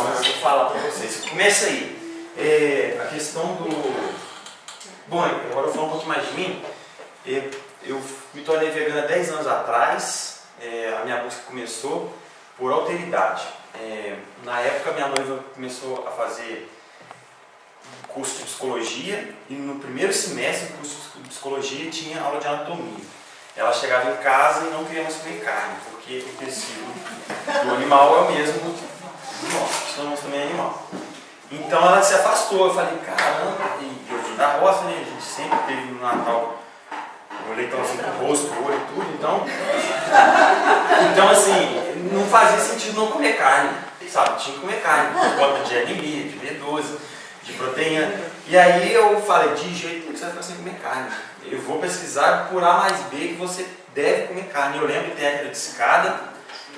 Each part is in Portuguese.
Então eu vou falar para vocês. Começa aí. A questão do... Bom, agora eu vou falar um pouquinho mais de mim. Eu me tornei vegano há 10 anos atrás. A minha busca começou por alteridade. Na época minha noiva começou a fazer curso de psicologia e no primeiro semestre do curso de psicologia tinha aula de anatomia. Ela chegava em casa e não queria mais comer carne, porque o tecido do animal é o mesmo do nosso, nós também é animal. Então ela se afastou, eu falei, caramba, e eu fui da roça, né? A gente sempre teve no Natal o leitãozinho com rosto, olho e tudo, então assim, não fazia sentido não comer carne, sabe? Tinha que comer carne, por conta de anemia, de B12, de proteína. E aí eu falei, de jeito nenhum que você vai ficar sem comer carne. Eu vou pesquisar por A mais B que você deve comer carne. Eu lembro que tem aquela de escada.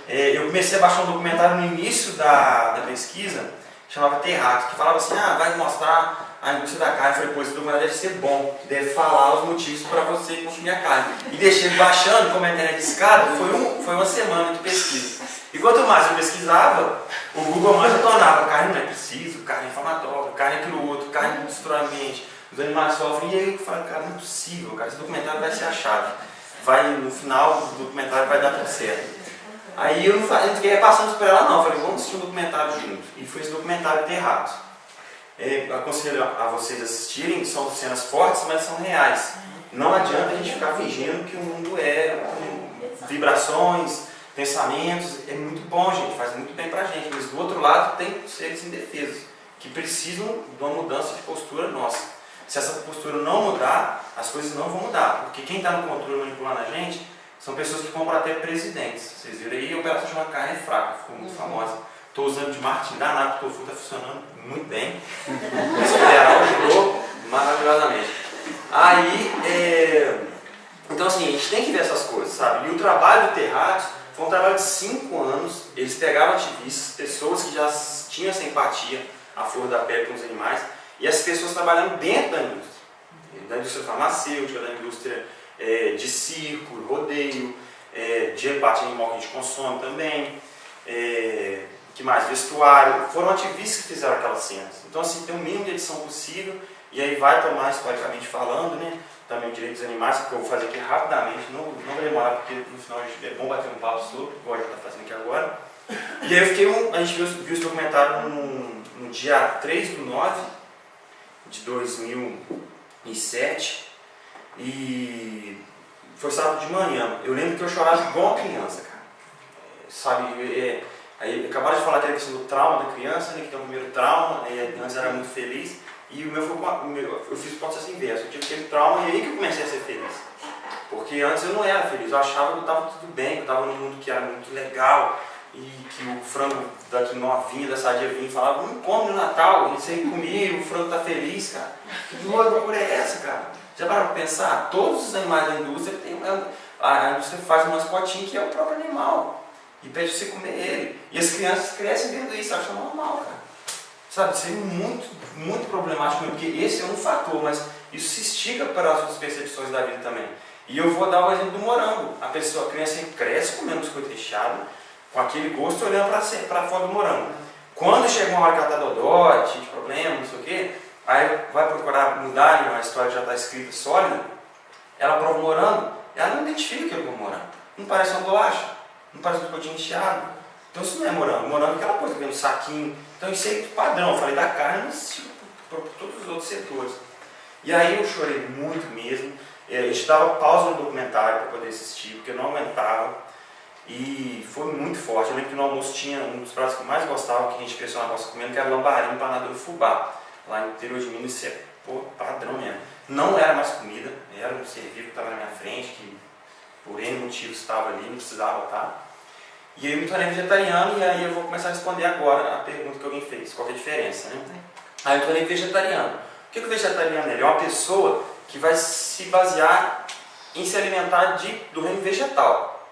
Eu comecei a baixar um documentário no início da pesquisa, chamava Terraço, que falava assim, vai mostrar a indústria da carne. Eu falei, pô, esse documentário deve ser bom, deve falar os motivos para você consumir a carne. E deixei ele baixando, como a internet de escada, foi uma semana de pesquisa. E quanto mais eu pesquisava, o Google mais retornava, carne não é preciso, carne é inflamatória, carne é aquilo outro, carne destrói o ambiente, os animais sofrem. E aí eu falei, cara, não é possível, cara, esse documentário vai ser a chave. No final do documentário vai dar tudo certo. Aí eu não fiquei repassando para ela não, eu falei, vamos assistir um documentário junto. E foi esse documentário Terraço. Aconselho a vocês assistirem, são cenas fortes, mas são reais. Não adianta a gente ficar fingindo que o mundo é vibrações, pensamentos. É muito bom, gente, faz muito bem pra gente, mas do outro lado tem seres indefesos que precisam de uma mudança de postura nossa. Se essa postura não mudar, as coisas não vão mudar, porque quem está no controle manipulando a gente são pessoas que compram até presidentes. Vocês viram aí, a operação chama carne fraca, ficou muito famosa. Estou usando de marketing danado, porque o tofu está funcionando muito bem. Esse federal ajudou maravilhosamente. Aí, então assim, a gente tem que ver essas coisas, sabe? E o trabalho do Terraço foi um trabalho de 5 anos. Eles pegavam ativistas, pessoas que já tinham essa empatia, a flor da pele com os animais, e as pessoas trabalhando dentro da indústria farmacêutica, da indústria de circo, rodeio, de abate animal que a gente consome também, que mais? Vestuário. Foram ativistas que fizeram aquelas cenas. Então assim, tem o mínimo de edição possível, e aí vai tomar, historicamente falando, né, também o direito dos animais, que eu vou fazer aqui rapidamente, não vai demorar, porque no final é bom bater um papo sobre, igual a gente está fazendo aqui agora. E aí a gente viu esse documentário no dia 3/9 de 2007, e foi sábado de manhã. Eu lembro que eu chorava igual uma criança, cara. Sabe, aí acabaram de falar que era a questão do trauma da criança, né, que tem o primeiro trauma, antes era muito feliz, e o meu eu fiz o processo inverso. Eu tive aquele trauma e aí que eu comecei a ser feliz. Porque antes eu não era feliz, eu achava que estava tudo bem, que eu estava num mundo que era muito legal, e que o frango daqui novinho, da Sadia vinha e falava, não come no Natal, e você comia e o frango tá feliz, cara. Que loucura é essa, cara? Já pararam para pensar? Todos os animais da indústria, a indústria faz um mascotinho que é o próprio animal, e pede para você comer ele. E as crianças crescem vendo isso, acham normal, cara. Sabe, isso é muito, muito problemático, porque esse é um fator, mas isso se estica para as outras percepções da vida também. E eu vou dar o exemplo do morango. A criança cresce comendo biscoito recheado, com aquele gosto, olhando para fora do morango. Quando chega uma hora que ela está dodói, cheia de problema, não sei o quê, aí vai procurar mudar, a história já está escrita, sólida, ela prova o morango, ela não identifica aquilo como morango. Não parece uma bolacha, não parece um biscoitinho recheado. Então isso não é morango. Morango é aquela coisa que vem no saquinho. Então isso é padrão, eu falei da carne, mas por todos os outros setores. E aí eu chorei muito mesmo. A gente dava pausa no documentário para poder assistir, porque eu não aguentava. E foi muito forte. Eu lembro que no almoço tinha um dos pratos que eu mais gostava, que a gente cresceu na costa comendo, que era lambarim empanado no fubá. Lá no interior de Minas, isso é padrão mesmo. Não era mais comida, era um ser vivo que estava na minha frente, que por N motivos estava ali, não precisava estar. E aí eu me tornei vegetariano, e aí eu vou começar a responder agora a pergunta que alguém fez, qual que é a diferença, né? Aí eu me tornei vegetariano. O que o vegetariano é? Ele é uma pessoa que vai se basear em se alimentar do reino vegetal.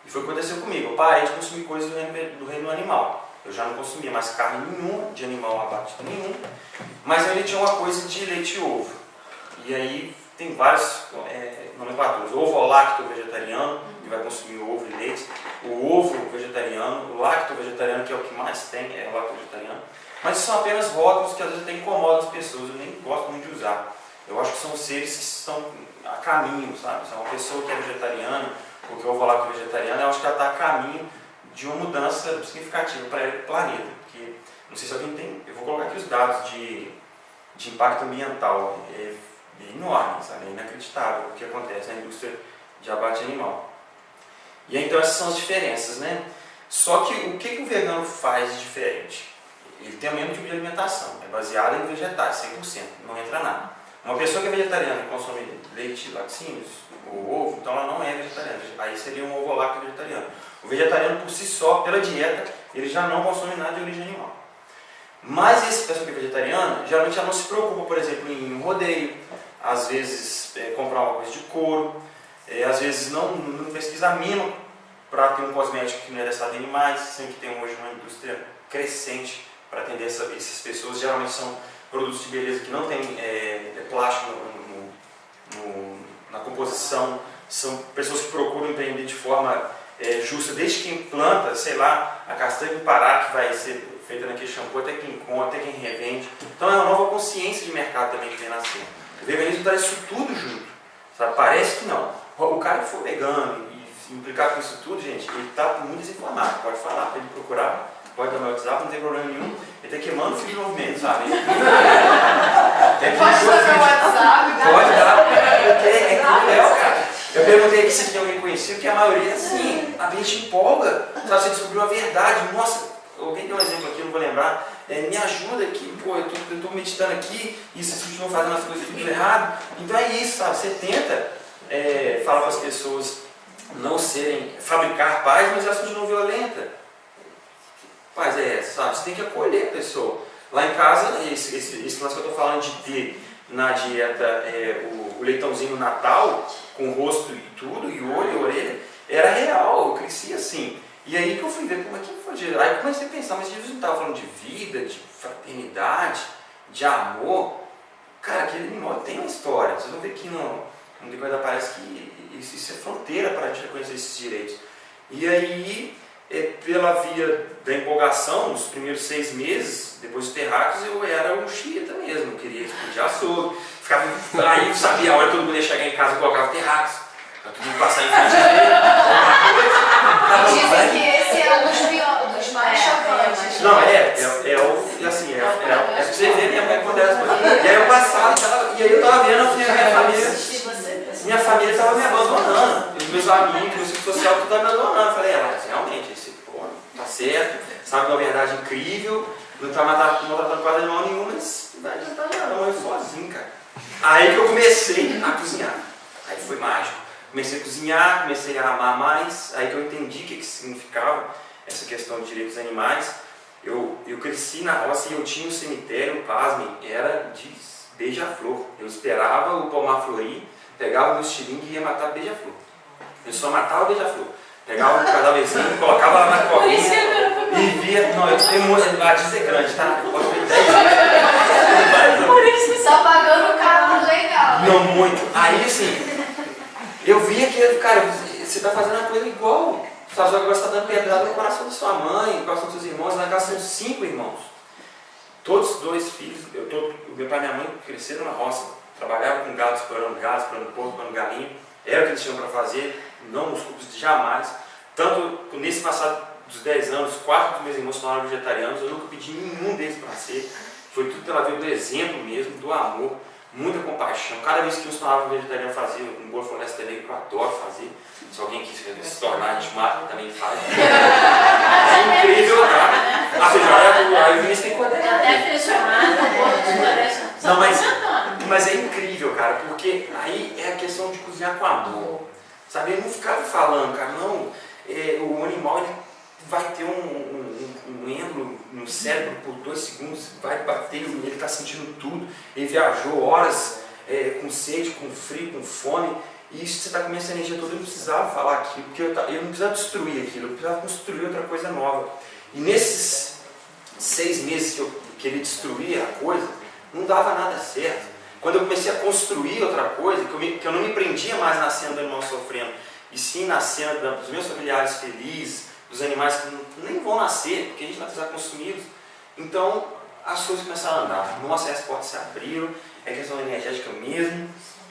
E foi o que aconteceu comigo. Eu parei de consumir coisas do reino animal. Eu já não consumia mais carne nenhuma, de animal abatido nenhum, mas ele tinha uma coisa de leite e ovo. E aí tem várias nomenclaturas. Ovo-lacto vegetariano, que vai consumir ovo e leite, o ovo vegetariano, o lacto vegetariano, que é o que mais tem, é o lacto vegetariano. Mas são apenas rótulos que às vezes até incomodam as pessoas, eu nem gosto muito de usar. Eu acho que são seres que estão a caminho, sabe? Se é uma pessoa que é vegetariana, ou que é ovo lacto vegetariano, eu acho que ela está a caminho de uma mudança significativa para o planeta. Porque, não sei se alguém tem, eu vou colocar aqui os dados de impacto ambiental, é enorme, sabe? É inacreditável o que acontece na indústria de abate animal. E então essas são as diferenças, né? Só que o que o vegano faz de diferente? Ele tem o mesmo tipo de alimentação, é baseado em vegetais, 100%, não entra nada. Uma pessoa que é vegetariana e consome leite, laticínios, ou ovo, então ela não é vegetariana, aí seria um ovo lacto vegetariano. O vegetariano por si só, pela dieta, ele já não consome nada de origem animal. Mas essa pessoa que é vegetariana, geralmente ela não se preocupa, por exemplo, em ir em um rodeio, às vezes comprar uma coisa de couro, às vezes não pesquisa a mínima para ter um cosmético que não é destado de animais, sendo que tem hoje uma indústria crescente para atender essas pessoas. Geralmente são produtos de beleza que não tem plástico na composição, são pessoas que procuram empreender de forma justa, desde quem planta, sei lá, a castanha do Pará, que vai ser feita naquele shampoo, até quem compra, até quem revende. Então é uma nova consciência de mercado também que vem nascendo. O veganismo traz isso tudo junto, sabe? Parece que não. O cara que for vegano e se implicar com isso tudo, gente, ele está muito desinformado. Pode falar para ele procurar, pode dar meu WhatsApp, não tem problema nenhum. Ele está queimando o fio de desenvolvimento, sabe? Pode fazer o WhatsApp, pode dar, porque é cruel, cara. Eu perguntei aqui se tem alguém conhecido, que a maioria, assim, a gente empolga, sabe? Você descobriu a verdade. Nossa, alguém deu um exemplo aqui, eu não vou lembrar. Me ajuda aqui, pô, eu tô meditando aqui e vocês continuam fazendo as coisas tudo errado. Então é isso, sabe? Você tenta falar para as pessoas não fabricar paz, mas elas continuam violentas. Paz é essa, sabe? Você tem que acolher a pessoa. Lá em casa, esse lance que eu estou falando de ter na dieta o leitãozinho no Natal, com o rosto e tudo, e olho e orelha, era real, eu cresci assim. E aí que eu fui ver como é que foi. Aí eu comecei a pensar, mas Jesus não estava falando de vida, de fraternidade, de amor. Cara, aquele animal tem uma história. Vocês vão ver que no decorrer parece que isso é fronteira para a gente reconhecer esses direitos. E aí, pela via da empolgação, nos primeiros 6 meses, depois dos terráqueos, eu era um xiita mesmo, eu queria explodir açougue. Aí eu sabia a hora que todo mundo ia chegar em casa e colocava terráqueos. Pra todo mundo passar em frente dele. Dizem que esse é um dos mais chocantes. Não, assim, pra você ver mesmo como acontece. E aí eu passava, e aí eu tava vendo, minha família estava me abandonando. Os meus amigos, meu ciclo social, tudo estava me abandonando. Eu falei, mas realmente, esse pô, tá certo, sabe uma verdade incrível, não tá tratando quase animal nenhum, mas não vai adiantar nada, não, eu sozinho, cara. Aí que eu comecei a cozinhar. Aí foi mágico. Comecei a cozinhar, comecei a amar mais, aí que eu entendi o que significava essa questão de direitos animais. Eu cresci na roça e eu tinha um cemitério, pasmem, era de beija-flor. Eu esperava o pomar florir, pegava o meu estilingue e ia matar beija-flor. Eu só matava beija-flor. Pegava um cadáverzinho, colocava lá na covinha e via. Não, eu tenho muito. A diz é grande, tá? Pode ver 10 anos. Por isso você tá pagando o carro legal. Não, muito. Aí assim. Eu vi que, cara, você está fazendo uma coisa igual. Só que você está dando pedrada no coração da sua mãe, no coração dos seus irmãos. Na casa são 5 irmãos. Todos 2 filhos. Meu pai e minha mãe cresceram na roça. Trabalhavam com gado, explorando porco, explorando galinha. Era o que eles tinham para fazer. Não nos culpos de jamais. Tanto nesse passado dos 10 anos, 4 dos meus irmãos se tornaram vegetarianos. Eu nunca pedi nenhum deles para ser. Foi tudo pela via do exemplo mesmo, do amor. Muita compaixão. Cada vez que um se tornava vegetariano fazia um bolo floresta negro que eu adoro fazer. Se alguém quis se tornar, a gente mata, também faz. É incrível, tá? A feijoada, aí o Vinícius tem que coordenar. Até feijoada, bolo de floresta. Não, mas é incrível, cara, porque aí é a questão de cozinhar com amor. Sabe? Ele não ficava falando, cara, não. O animal ele vai ter um êmbolo no cérebro por 2 segundos, vai bater, ele está sentindo tudo. Ele viajou horas com sede, com frio, com fome, e isso você está com essa energia toda. Eu não precisava falar aquilo, porque eu não precisava destruir aquilo, eu precisava construir outra coisa nova. E nesses 6 meses que ele destruía a coisa, não dava nada certo. Quando eu comecei a construir outra coisa, que eu não me prendia mais na cena do animal sofrendo, e sim na cena dos meus familiares felizes, dos animais que nem vão nascer, porque a gente vai precisar consumi-los. Então, as coisas começaram a andar. Nossa, as portas se abriram, é questão energética mesmo,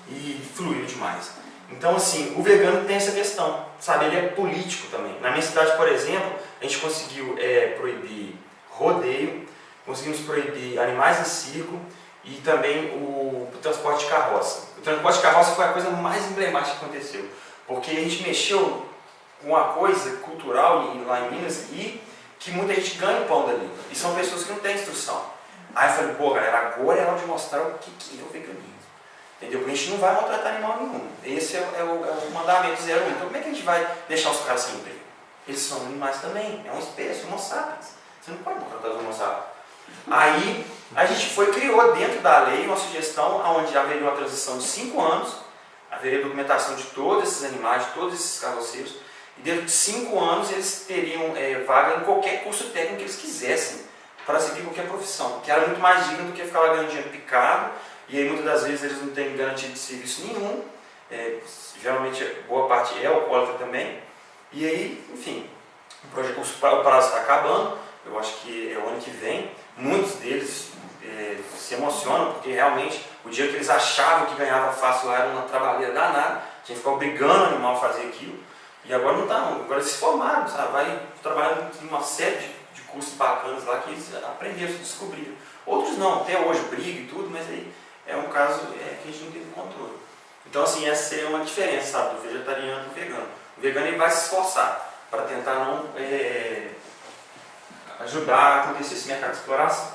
e fluiu demais. Então, assim, o vegano tem essa questão, sabe? Ele é político também. Na minha cidade, por exemplo, a gente conseguiu proibir rodeio, conseguimos proibir animais em circo e também o transporte de carroça. O transporte de carroça foi a coisa mais emblemática que aconteceu, porque a gente mexeu com uma coisa cultural lá em Minas e que muita gente ganha o pão dali. E são pessoas que não têm instrução. Aí eu falei, pô, galera, agora é hora de mostrar o que é o veganismo. Entendeu? Porque a gente não vai maltratar animal nenhum. Esse é o mandamento 01. Então como é que a gente vai deixar os caras sem emprego? Eles são animais também, é uma espécie, homo sapiens. Você não pode maltratar os homo sapiens. Aí a gente criou dentro da lei uma sugestão onde haveria uma transição de 5 anos, haveria documentação de todos esses animais, de todos esses carroceiros, e dentro de 5 anos eles teriam vaga em qualquer curso técnico que eles quisessem para seguir qualquer profissão, que era muito mais digno do que ficar lá ganhando dinheiro picado, e aí muitas das vezes eles não têm garantia de serviço nenhum, geralmente boa parte é alcoólatra também, e aí, enfim, o prazo está acabando, eu acho que é o ano que vem, muitos deles se emocionam, porque realmente o dia que eles achavam que ganhava fácil lá era uma trabalheira danada, tinha que ficar obrigando o animal a fazer aquilo, e agora não está, agora eles se formaram, sabe? Vai trabalhar em uma série de cursos bacanas lá que eles aprenderam, descobriram. Outros não, até hoje briga e tudo, mas aí é um caso que a gente não tem controle. Então, assim, essa é uma diferença, sabe, do vegetariano para o vegano. O vegano ele vai se esforçar para tentar não ajudar a acontecer esse mercado de exploração.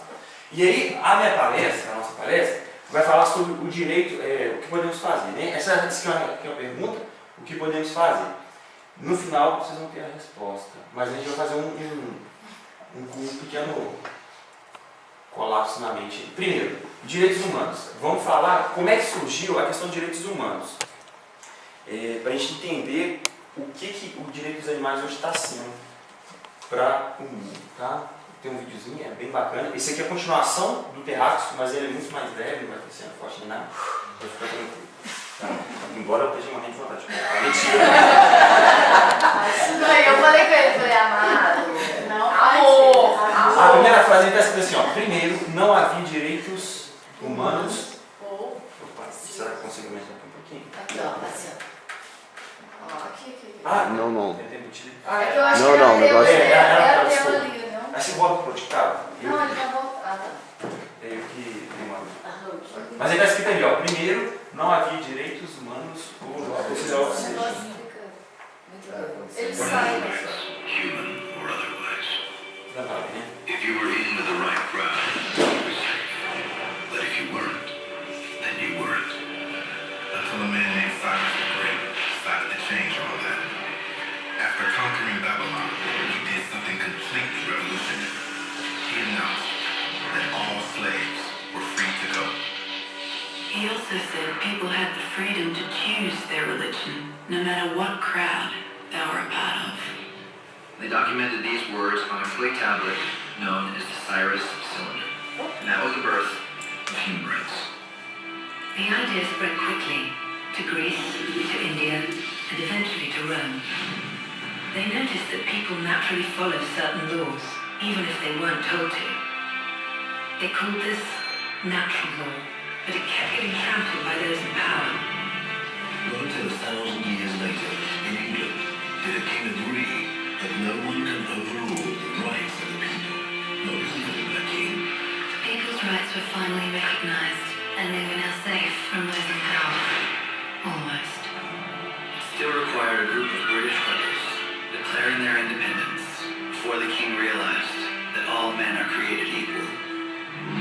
E aí, a minha palestra, a nossa palestra, vai falar sobre o direito, o que podemos fazer. Né? Essa aqui é uma pergunta, o que podemos fazer. No final, vocês vão ter a resposta, mas a gente vai fazer um pequeno colapso na mente. Primeiro, direitos humanos. Vamos falar como é que surgiu a questão de direitos humanos. Para a gente entender o que o direito dos animais hoje está sendo para o mundo. Tá? Tem um videozinho, é bem bacana. Esse aqui é a continuação do Terráqueo, mas ele é muito mais breve, não vai ter cena forte nem nada. Vai ficar tranquilo. Tá? Embora eu esteja morrendo de vontade de contar. Mentira! Eu falei com ele, falei, amado, não Amor. A primeira frase está escrita assim, ó. Primeiro, não havia direitos humanos. Opa, será que eu consigo aumentar aqui um pouquinho? Aqui, ó, assim, ó. Aqui. Não. É que eu acho Não, que não, era negócio- era o teu ali, não? Aí você volta pro dictado. Não, ele vai voltar. Ah, tá. Eu que demoro. Mas aí está escrito ali, ó. Primeiro, não havia direitos humanos ou seja, Ele sai. Human or otherwise. não vale, né? If you were in with the right crowd, you were safe. But if you weren't, then you weren't. Until a man named Cyrus the Great decided to change all that. After conquering Babylon, he did something completely revolutionary. He announced that all slaves were free to go. He also said people had the freedom to choose their religion, no matter what crowd they were a part of. They documented these words on a clay tablet known as the Cyrus Cylinder. And that was the birth of human rights. The idea spread quickly to Greece, to India, and eventually to Rome. They noticed that people naturally followed certain laws, even if they weren't told to. They called this natural law, but it kept getting trampled by those in power. Not until 1,000 years later, in England, did a king agree that no one can overrule the rights of the people. Not even a king. People's rights were finally recognized, and they were now safe from those in power. Almost. It still required a group of British rebels declaring their independence before the king realized that all men are created equal.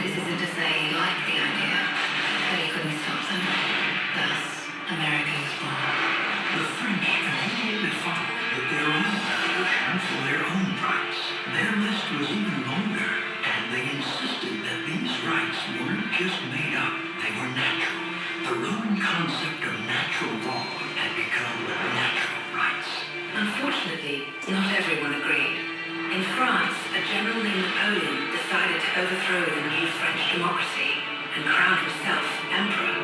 This isn't to say he liked the idea, but he couldn't stop them. Thus, America was born. The French immediately followed that their own revolution for their own rights. Their list was even longer, and they insisted that these rights weren't just made up, they were natural. The Roman concept of natural law had become natural rights. Unfortunately, not everyone agreed. In France, a general named Napoleon decided to overthrow the new French democracy and crown himself emperor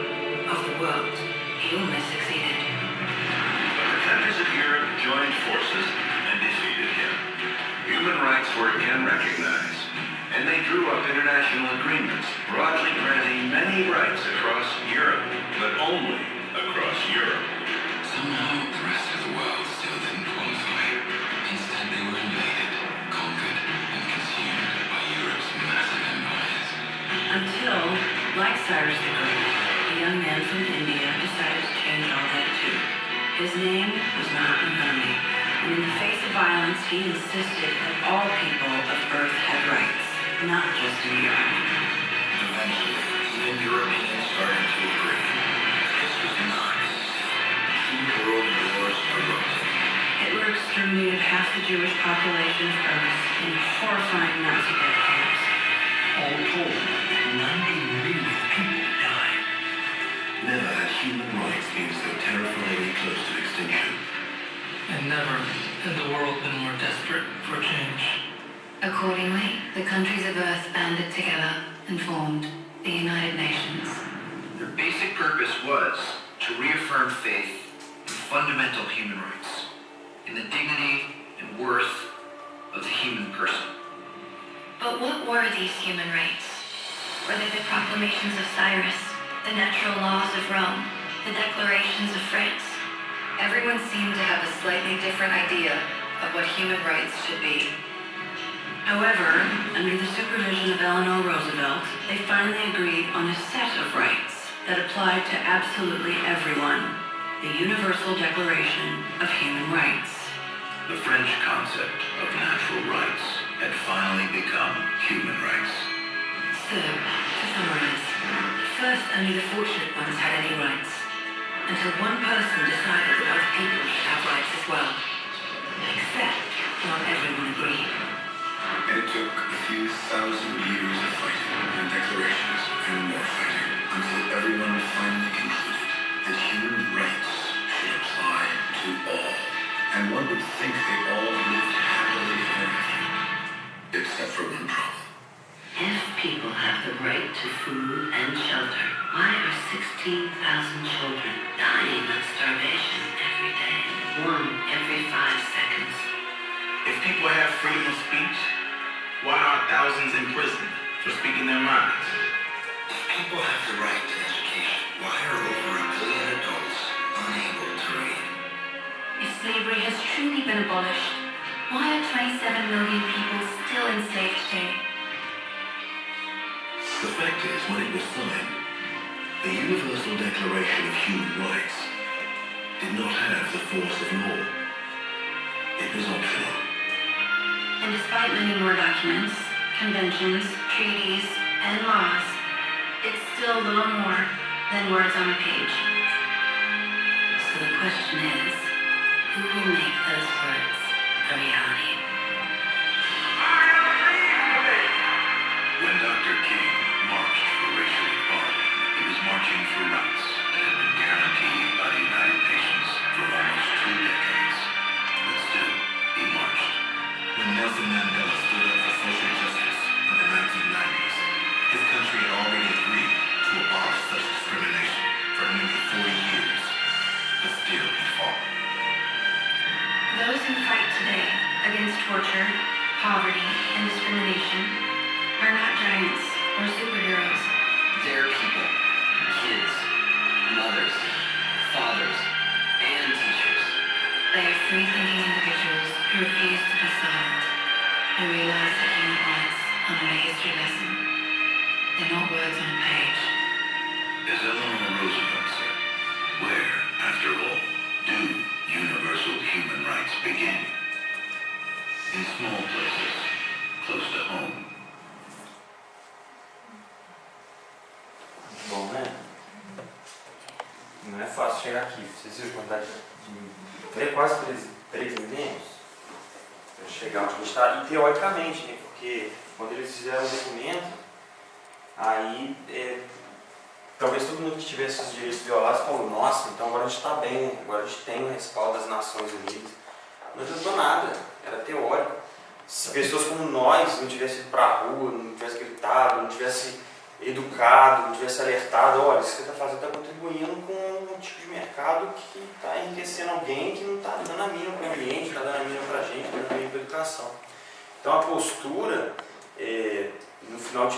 of the world. He almost succeeded. But the country countries of Europe joined forces and defeated him. Human rights were again recognized, and they drew up international agreements broadly granting many rights across Europe, but only across Europe. Somehow, the rest of the world still didn't qualify. Instead, they were invaded, conquered, and consumed by Europe's massive empires. Until, like Cyrus the Great, a young man from India decided to change all that too. His name was Mahatma Gandhi, and in the face of violence, he insisted that all people of Earth had rights, not just in Europe. Eventually, even Europeans started to agree. This was not two world wars erupted. Hitler exterminated half the Jewish population of Earth in horrifying Nazi death camps. All told, 90 million people died. Never had human rights been so terrifyingly close to extinction. And never had the world been more desperate for change. Accordingly, the countries of Earth banded together and formed the United Nations. Their basic purpose was to reaffirm faith in fundamental human rights, in the dignity and worth of the human person. But what were these human rights? Were they the proclamations of Cyrus, the natural laws of Rome, the declarations of France? Everyone seemed to have a slightly different idea of what human rights should be. However, under the supervision of Eleanor Roosevelt, they finally agreed on a set of rights that applied to absolutely everyone, the Universal Declaration of Human Rights. The French concept of natural rights had finally become human rights. So, to summarize, first only the fortunate ones had any rights, until one person decided that other people should have rights as well. Except not everyone agreed. And it took a few thousand years of fighting and declarations and more fighting until everyone finally concluded that human rights should apply to all. And one would think they all lived happily ever after. Except for one problem. If people have the right to food and shelter, why are 16,000 children dying of starvation every day? One every 5 seconds. If people have freedom of speech, why are thousands in prison for speaking their minds? If people have the right to education, why are over 1 billion adults unable to read? If slavery has truly been abolished, why are 27 million people still enslaved today? The fact is, when it was signed, the Universal Declaration of Human Rights did not have the force of law. It was optional. And despite many more documents, conventions, treaties, and laws, it's still little more than words on a page. So the question is, who will make those words a reality? When Dr. King marched for racial equality, he was marching for rights that had been guaranteed by the United Nations for almost 2 decades. But still, he marched. When Nelson Mandela stood up for social justice in the 1990s, his country had already agreed to abolish such discrimination for nearly 40 years. But still, he fought. Those who fight today against torture, poverty, and discrimination are not giants or superheroes. They're people, kids, mothers, fathers, and teachers. They are free-thinking individuals who refuse to be silent, who realize that human rights are not a history lesson. They're not words on a page. As Eleanor Roosevelt said, where, after all, do universal human rights begin? In small places, close to home. Bom, né? Não é fácil chegar aqui. Vocês viram a quantidade de quase 3 milênios para chegar onde a gente está. E teoricamente, né? Porque quando eles fizeram o documento, aí talvez todo mundo que tivesse os direitos violados falou, nossa, então agora a gente está bem, agora a gente tem o respaldo das Nações Unidas. Não adiantou nada, era teórico. Se pessoas como nós não tivessem ido para a rua, não tivessem gritado, não tivessem educado, tivesse alertado, olha, isso que você está fazendo está contribuindo com um tipo de mercado que está enriquecendo alguém que não está dando a mínima para o ambiente, está dando a mínima para a gente, está dando a mínima para a educação. Então a postura, no final de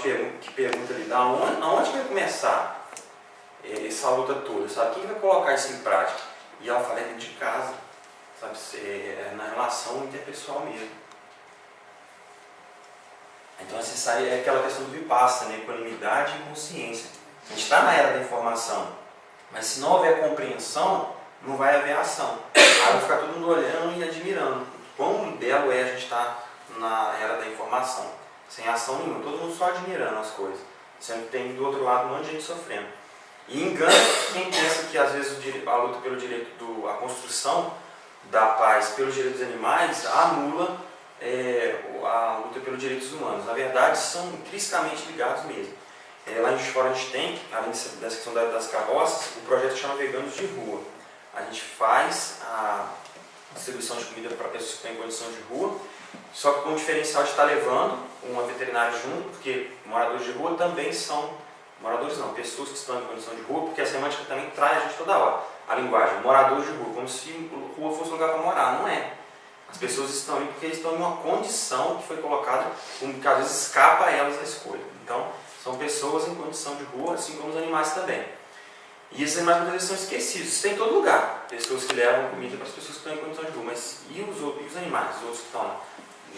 pergunta ali, aonde vai começar essa luta toda, sabe? Quem vai colocar isso em prática? E ela fala, dentro de casa, sabe? Na relação interpessoal mesmo. Então é aquela questão do Vipassana, né? Equanimidade e consciência. A gente está na era da informação, mas se não houver compreensão, não vai haver ação. Aí vai ficar todo mundo olhando e admirando. Quão belo é a gente estar na era da informação, sem ação nenhuma, todo mundo só admirando as coisas, sendo que tem do outro lado um monte de gente sofrendo. E engana quem pensa que às vezes a luta pelo direito, a construção da paz pelos direitos dos animais anula a luta pelos direitos humanos. Na verdade, são intrinsecamente ligados mesmo. Lá em Juiz de Fora a gente tem, além dessa questão das carroças, o projeto chama Veganos de Rua. A gente faz a distribuição de comida para pessoas que estão em condição de rua, só que com o diferencial de estar levando uma veterinária junto, porque moradores de rua também são, moradores não, pessoas que estão em condição de rua, porque a semântica também traz a gente toda hora. A linguagem, moradores de rua, como se rua fosse um lugar para morar, não é. As pessoas estão aí porque eles estão em uma condição que foi colocada, que às vezes escapa a elas a escolha. Então, são pessoas em condição de rua, assim como os animais também. E esses animais muitas vezes são esquecidos. Isso tem em todo lugar. Pessoas que levam comida para as pessoas que estão em condição de rua. Mas e os animais, os outros que estão lá?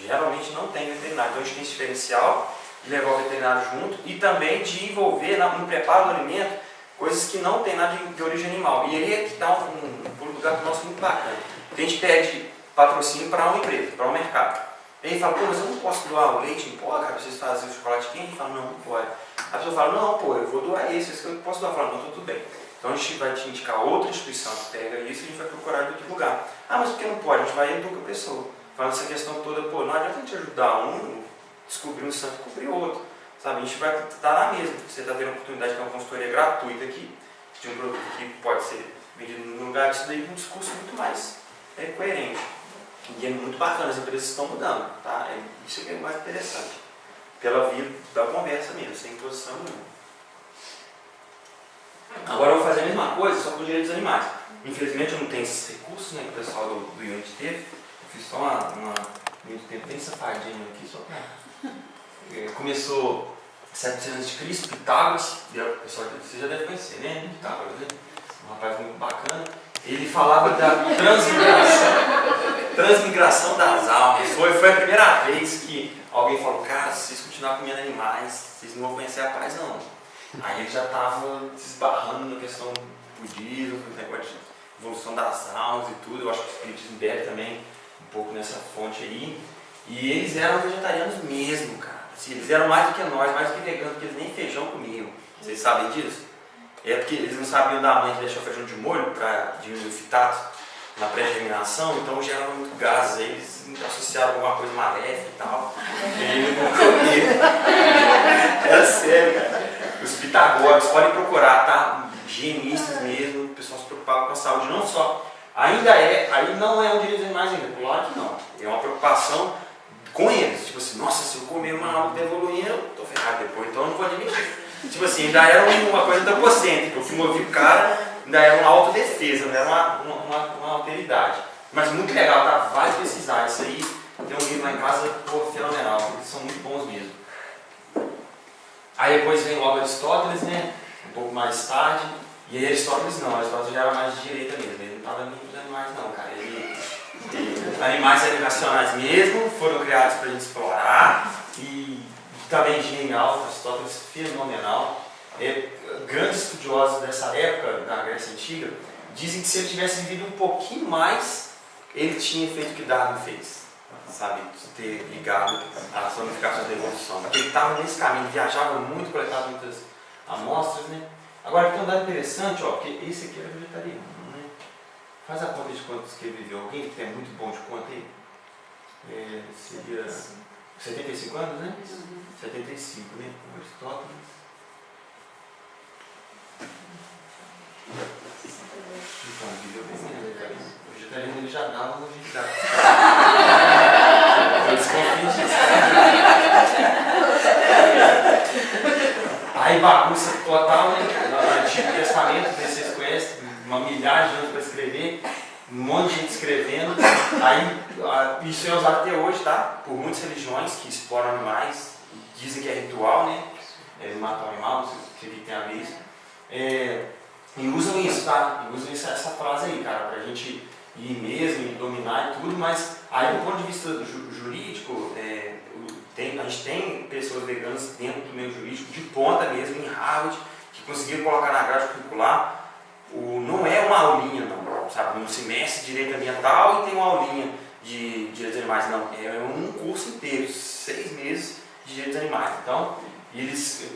Geralmente não tem veterinário. Então a gente tem esse diferencial de levar o veterinário junto e também de envolver no preparo do alimento coisas que não tem nada de origem animal. E aí é que está um lugar nosso muito bacana. A gente pede patrocínio para uma empresa, para um mercado. E aí fala, pô, mas eu não posso doar o leite em pó, cara, pra vocês fazerem o chocolate quente? A gente fala, não pode. A pessoa fala, não, pô, eu vou doar esse que eu posso doar. Fala, não, tudo bem. Então a gente vai te indicar outra instituição que pega isso e a gente vai procurar de outro lugar. Ah, mas por que não pode? A gente vai e educa a pessoa. Falando essa questão toda, pô, não adianta a gente ajudar um, descobrir um santo e cobrir outro. Sabe? A gente vai estar na mesma. Você está tendo a oportunidade de ter uma consultoria gratuita aqui, de um produto que pode ser vendido no lugar disso daí com um discurso muito mais coerente. E é muito bacana, as empresas estão mudando, tá? Isso é mais interessante. Pela via da conversa mesmo, sem imposição nenhuma. Agora eu vou fazer a mesma coisa, só com os direitos dos animais. Infelizmente eu não tenho esses recursos, né, que o pessoal do Unity teve. Eu fiz só muito tempo bem safadinho aqui, só pra... Começou 700 a.C., Pitágoras, o pessoal você já deve conhecer, né? Pitágoras, né? Um rapaz muito bacana. Ele falava da transmigração das almas. Foi a primeira vez que alguém falou, cara, se vocês continuarem comendo animais, vocês não vão conhecer a paz não. Aí ele já estava se esbarrando na questão do budismo, no negócio de evolução das almas e tudo. Eu acho que o espiritismo bebe também um pouco nessa fonte aí. E eles eram vegetarianos mesmo, cara. Assim, eles eram mais do que nós, mais do que veganos, porque eles nem feijão comiam. Vocês sabem disso? É porque eles não sabiam da mãe que deixou feijão de molho para diminuir o fitato na pré-germinação, então gerava muito gases, aí eles associaram alguma coisa maléfica e tal. E ele não comia. Era sério, cara. Os pitagóricos, podem procurar, tá? Higienistas mesmo, o pessoal se preocupava com a saúde, não só. Aí não é um direito dos animais ainda, claro que não. É uma preocupação com eles. Tipo assim, nossa, se eu comer uma alma que está evoluindo, eu tô ferrado depois, então eu não vou admitir. Tipo assim, ainda era uma coisa antropocêntrica. O que movia o cara ainda era uma autodefesa, não era uma alteridade. Mas muito legal, tá? Vai pesquisar isso aí. Tem um livro lá em casa, pô, fenomenal. Eles são muito bons mesmo. Aí depois vem logo Aristóteles, né? Um pouco mais tarde. E aí Aristóteles não, Aristóteles já era mais de direita mesmo. Ele não estava nem dos animais não, cara. Animais eram racionais mesmo, foram criados para a gente explorar. E também genial, Aristóteles fenomenal. Grandes estudiosos dessa época, da Grécia Antiga, dizem que se ele tivesse vivido um pouquinho mais, ele tinha feito o que Darwin fez, sabe? De ter ligado a ramificação da evolução. Porque ele estava nesse caminho, viajava muito, coletava muitas amostras, né? Agora, tem um dado interessante, ó, porque esse aqui era vegetariano, né? Faz a conta de quantos que ele viveu. Alguém que é muito bom de conta aí? Seria 75 anos, né? 75, né? Aristóteles. Então, viveu bem menos. O vegetariano ele já dava longevidade. Eu desconfio disso. Aí bagunça total, né? No Antigo Testamento, vocês conhecem, uma milhar de anos para escrever, um monte de gente escrevendo. Aí isso é usado até hoje, tá? Por muitas religiões que exploram animais, dizem que é ritual, né? Matar um animal, não sei o que tem a ver isso. E usam isso, tá? E usam essa frase aí, cara, pra gente ir mesmo, e dominar e tudo, mas aí do ponto de vista jurídico, a gente tem pessoas veganas dentro do meio jurídico, de ponta mesmo, em Harvard, que conseguiram colocar na grade curricular. Não é uma aulinha, não, sabe? Não se mexe direito ambiental e tem uma aulinha de direitos animais, não. É um curso inteiro, 6 meses de direitos animais. Então, eles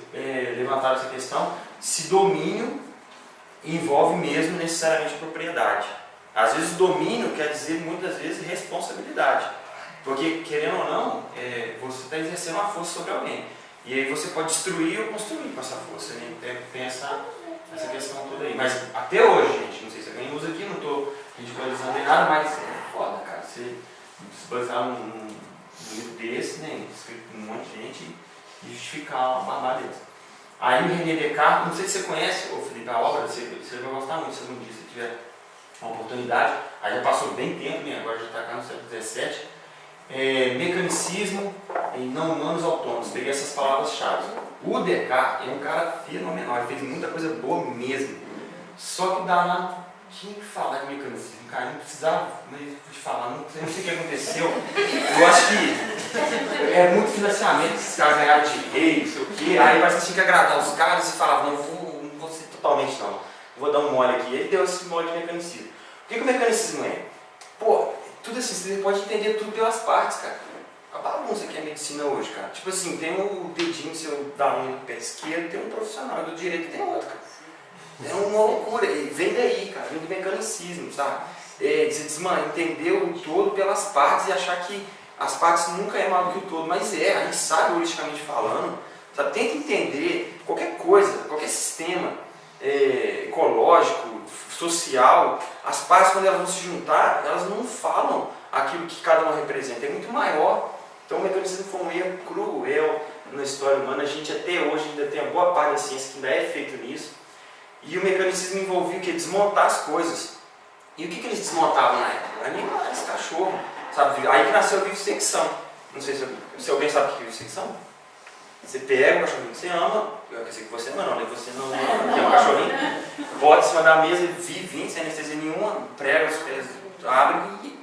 levantaram essa questão, se domínio envolve mesmo necessariamente propriedade. Às vezes o domínio quer dizer muitas vezes responsabilidade, porque querendo ou não, você está exercendo uma força sobre alguém, e aí você pode destruir ou construir com essa força, né? Tem essa questão toda aí. Mas até hoje, gente, não sei se alguém usa aqui, não estou ridicularizando nem nada, mas é foda, cara, você se basear num livro desse, né, escrito por um monte de gente, e justificar uma barbada dessa. Aí o René Descartes, não sei se você conhece, ô Felipe, a obra, você vai gostar muito se algum dia você tiver uma oportunidade. Aí já passou bem tempo, né? Agora já está cá no século XVII. Mecanicismo em não humanos autônomos. Peguei essas palavras-chave. O Descartes é um cara fenomenal, ele fez muita coisa boa mesmo. Só que danado, tinha que falar de mecanicismo, cara, não precisava de falar, não sei o que aconteceu. Eu acho que é muito financiamento que esses caras ganharam de rei, não sei o quê. Aí parece que tinha que agradar os caras e falava, não vou ser totalmente não, vou dar um mole aqui. Ele deu esse mole de mecanicismo. O que o mecanicismo é? Pô, tudo assim, você pode entender tudo pelas partes, cara. A bagunça que é a medicina hoje, cara. Tipo assim, tem o dedinho seu da unha do pé esquerdo, tem um profissional, e do direito tem outro, cara. É uma loucura, e vem daí, cara, vem do mecanicismo, sabe? Entender o todo pelas partes e achar que as partes nunca é maior do que o todo, mas a gente sabe holisticamente falando, sabe? Tenta entender qualquer coisa, qualquer sistema ecológico, social, as partes quando elas vão se juntar, elas não falam aquilo que cada uma representa, é muito maior. Então o mecanismo foi um erro cruel na história humana, a gente até hoje ainda tem uma boa parte da ciência que ainda é feito nisso. E o mecanicismo envolvia o quê? Desmontar as coisas. E o que eles desmontavam na época? Animais, cachorro, sabe? Aí que nasceu a vivissecção. Não sei se alguém sabe o que é vivissecção. Você pega o cachorrinho que você ama, eu sei que você ama, não, né? Você não ama, tem um cachorrinho, bota em cima da mesa, vive, sem anestesia nenhuma, prega os pés, abre e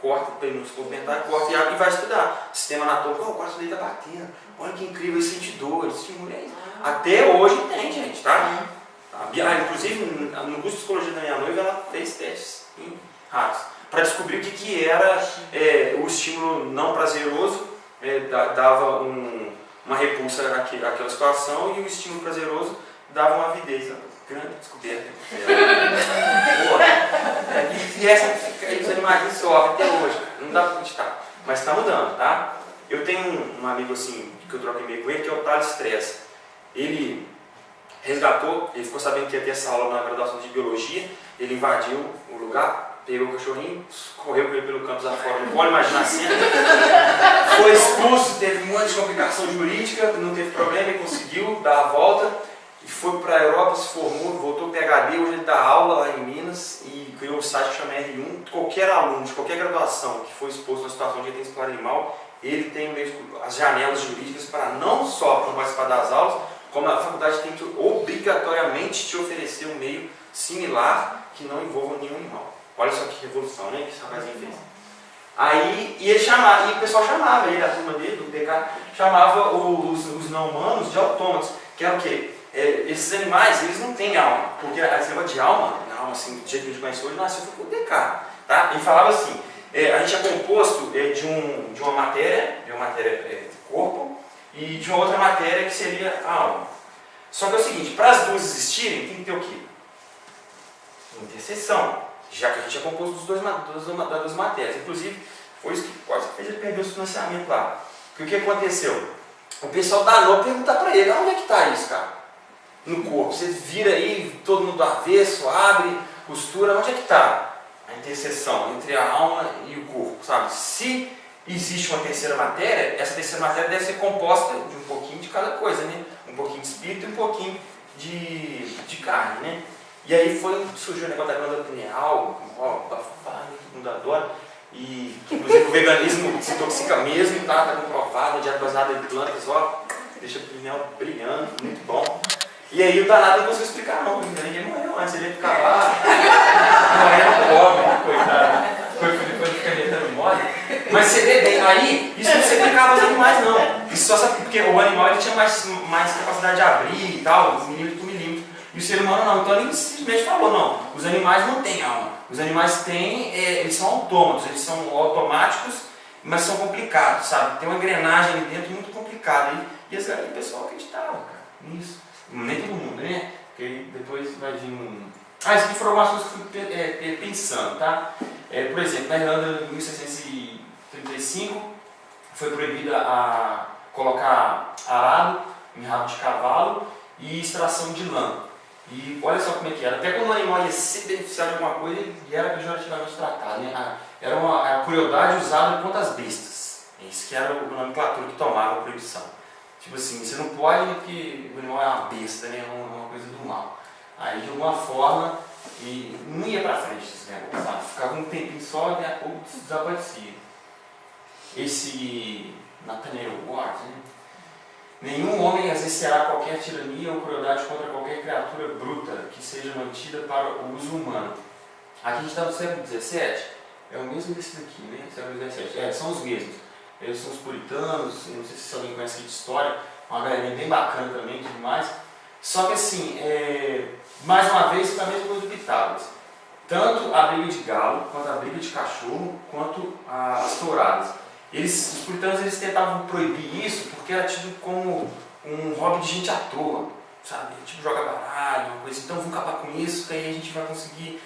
corta pelo músculo mental, corta e abre e vai estudar. Sistema anatômico, o coração dele está batendo. Olha que incrível, ele sente dor, ele estimula isso. Até hoje tem, gente, tá? Inclusive, no curso de psicologia da minha noiva, ela fez testes em ratos para descobrir o que era o estímulo não prazeroso, dava uma repulsa àquela situação, e o estímulo prazeroso dava uma avidez. Grande descoberta. E os animais sofrem até hoje, não dá para acreditar, mas está mudando, tá? Eu tenho um amigo assim, que eu troco e-mail com ele, que é o Thales Stress. Ele resgatou, ele ficou sabendo que ia ter essa aula na graduação de biologia, ele invadiu o lugar, pegou o cachorrinho, correu com ele pelo campus afora, não pode imaginar a cena, foi expulso, teve um monte de complicação jurídica, não teve problema, ele conseguiu dar a volta, e foi para a Europa, se formou, voltou para o PhD, hoje ele dá aula lá em Minas, e criou um site que chama R1, qualquer aluno de qualquer graduação que for exposto na situação de explorado animal, ele tem mesmo as janelas jurídicas para não só participar das aulas, como a faculdade tem que obrigatoriamente te oferecer um meio similar que não envolva nenhum animal. Olha só que revolução, né, que esse rapazinho fez. Aí, e o pessoal chamava ele, a turma dele, do PK, chamava os não humanos de autômatos, que é o quê? Esses animais, eles não têm alma, porque esse negócio de alma, assim, do jeito que a gente conhece hoje, nasceu foi com o DK, tá? Ele falava assim, a gente é composto de uma matéria de corpo, e de uma outra matéria que seria a alma. Só que é o seguinte, para as duas existirem, tem que ter o quê? Interseção, já que a gente é composto das duas matérias. Inclusive, foi isso que quase fez ele perder o financiamento lá. Porque o que aconteceu? O pessoal da ANOVA perguntar para ele, onde é que está isso, cara? No corpo. Você vira aí, todo mundo do avesso, abre, costura, onde é que está a interseção entre a alma e o corpo, sabe? Se existe uma terceira matéria, essa terceira matéria deve ser composta de um pouquinho de cada coisa, né? um pouquinho de espírito e um pouquinho de carne, né? E aí surgiu o negócio da glândula pineal, bafafá, todo mundo adora, e inclusive o veganismo desintoxica mesmo, tá comprovado, dieta baseada em plantas, ó, deixa o pineal brilhando, muito bom. E aí o danado não conseguiu explicar não, ninguém morreu antes, ele ia ficar lá, morrendo pobre, coitado. Foi ficar mole. Mas você vê bem, aí isso não se aplicava aos animais não. Isso só sabe porque o animal ele tinha mais capacidade de abrir e tal, milímetro por milímetro. E o ser humano não. Então ele simplesmente falou, não, os animais não têm alma. Os animais têm, eles são autômatos, eles são automáticos, mas são complicados, sabe? Tem uma engrenagem ali dentro muito complicada. E o pessoal acreditava, cara, nisso. Nem todo mundo, né? Porque depois vai vir isso aqui foram algumas coisas que eu fui pensando, tá? Por exemplo, na Irlanda, em 1635, foi proibida a colocar arado em rabo de cavalo e extração de lã. E olha só como é que era. Até quando o animal ia se beneficiar de alguma coisa, ele era pejorativamente tratado, né? Era uma crueldade usada contra as bestas. Isso que era o nomenclatura que tomava a proibição. Tipo assim, você não pode porque o animal é uma besta, né? É uma coisa do mal. Aí de alguma forma, e não ia pra frente esse negócio, sabe? Ficava um tempinho só e a pouco desaparecia. Esse Nathaniel Ward, né? Nenhum homem exercerá qualquer tirania ou crueldade contra qualquer criatura bruta que seja mantida para o uso humano. Aqui a gente está no século XVII, é o mesmo desse daqui, né? Século XVII, são os mesmos. Eles são os puritanos, eu não sei se alguém conhece aqui de história, uma galerinha bem bacana também e tudo mais. Só que assim, mais uma vez, fica a mesma coisa do Pitágoras. Tanto a briga de galo, quanto a briga de cachorro, quanto as touradas. Os puritanos eles tentavam proibir isso porque era tido como um hobby de gente à toa, sabe? Tipo jogar baralho, uma coisa. Então vamos acabar com isso, que aí a gente vai conseguir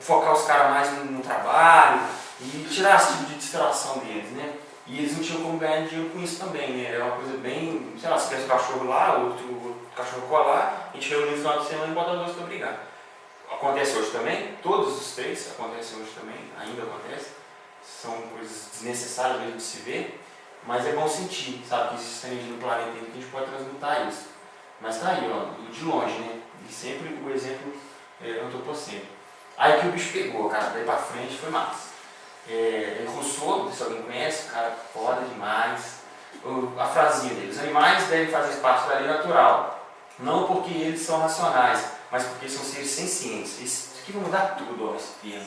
focar os caras mais no trabalho e tirar esse tipo de distração deles, né? E eles não tinham como ganhar dinheiro com isso também, né? Era uma coisa bem, sei lá, se tivesse um cachorro lá, outro cachorro colar, a gente reúne no final de semana e bota os dois para brigar. Acontece hoje também, todos os três acontecem hoje também, ainda acontece. São coisas desnecessárias mesmo de se ver, mas é bom sentir, sabe, que existe energia no planeta que a gente pode transmutar isso. Mas tá aí, ó, de longe, né? E sempre o exemplo antropocêntrico. Aí que o bicho pegou, cara, daí pra frente foi massa. Rousseau, se alguém conhece, cara, foda demais. A frasinha dele: os animais devem fazer parte da lei natural, não porque eles são racionais, mas porque são seres sencientes. Isso aqui vai mudar tudo, ó, esse termo.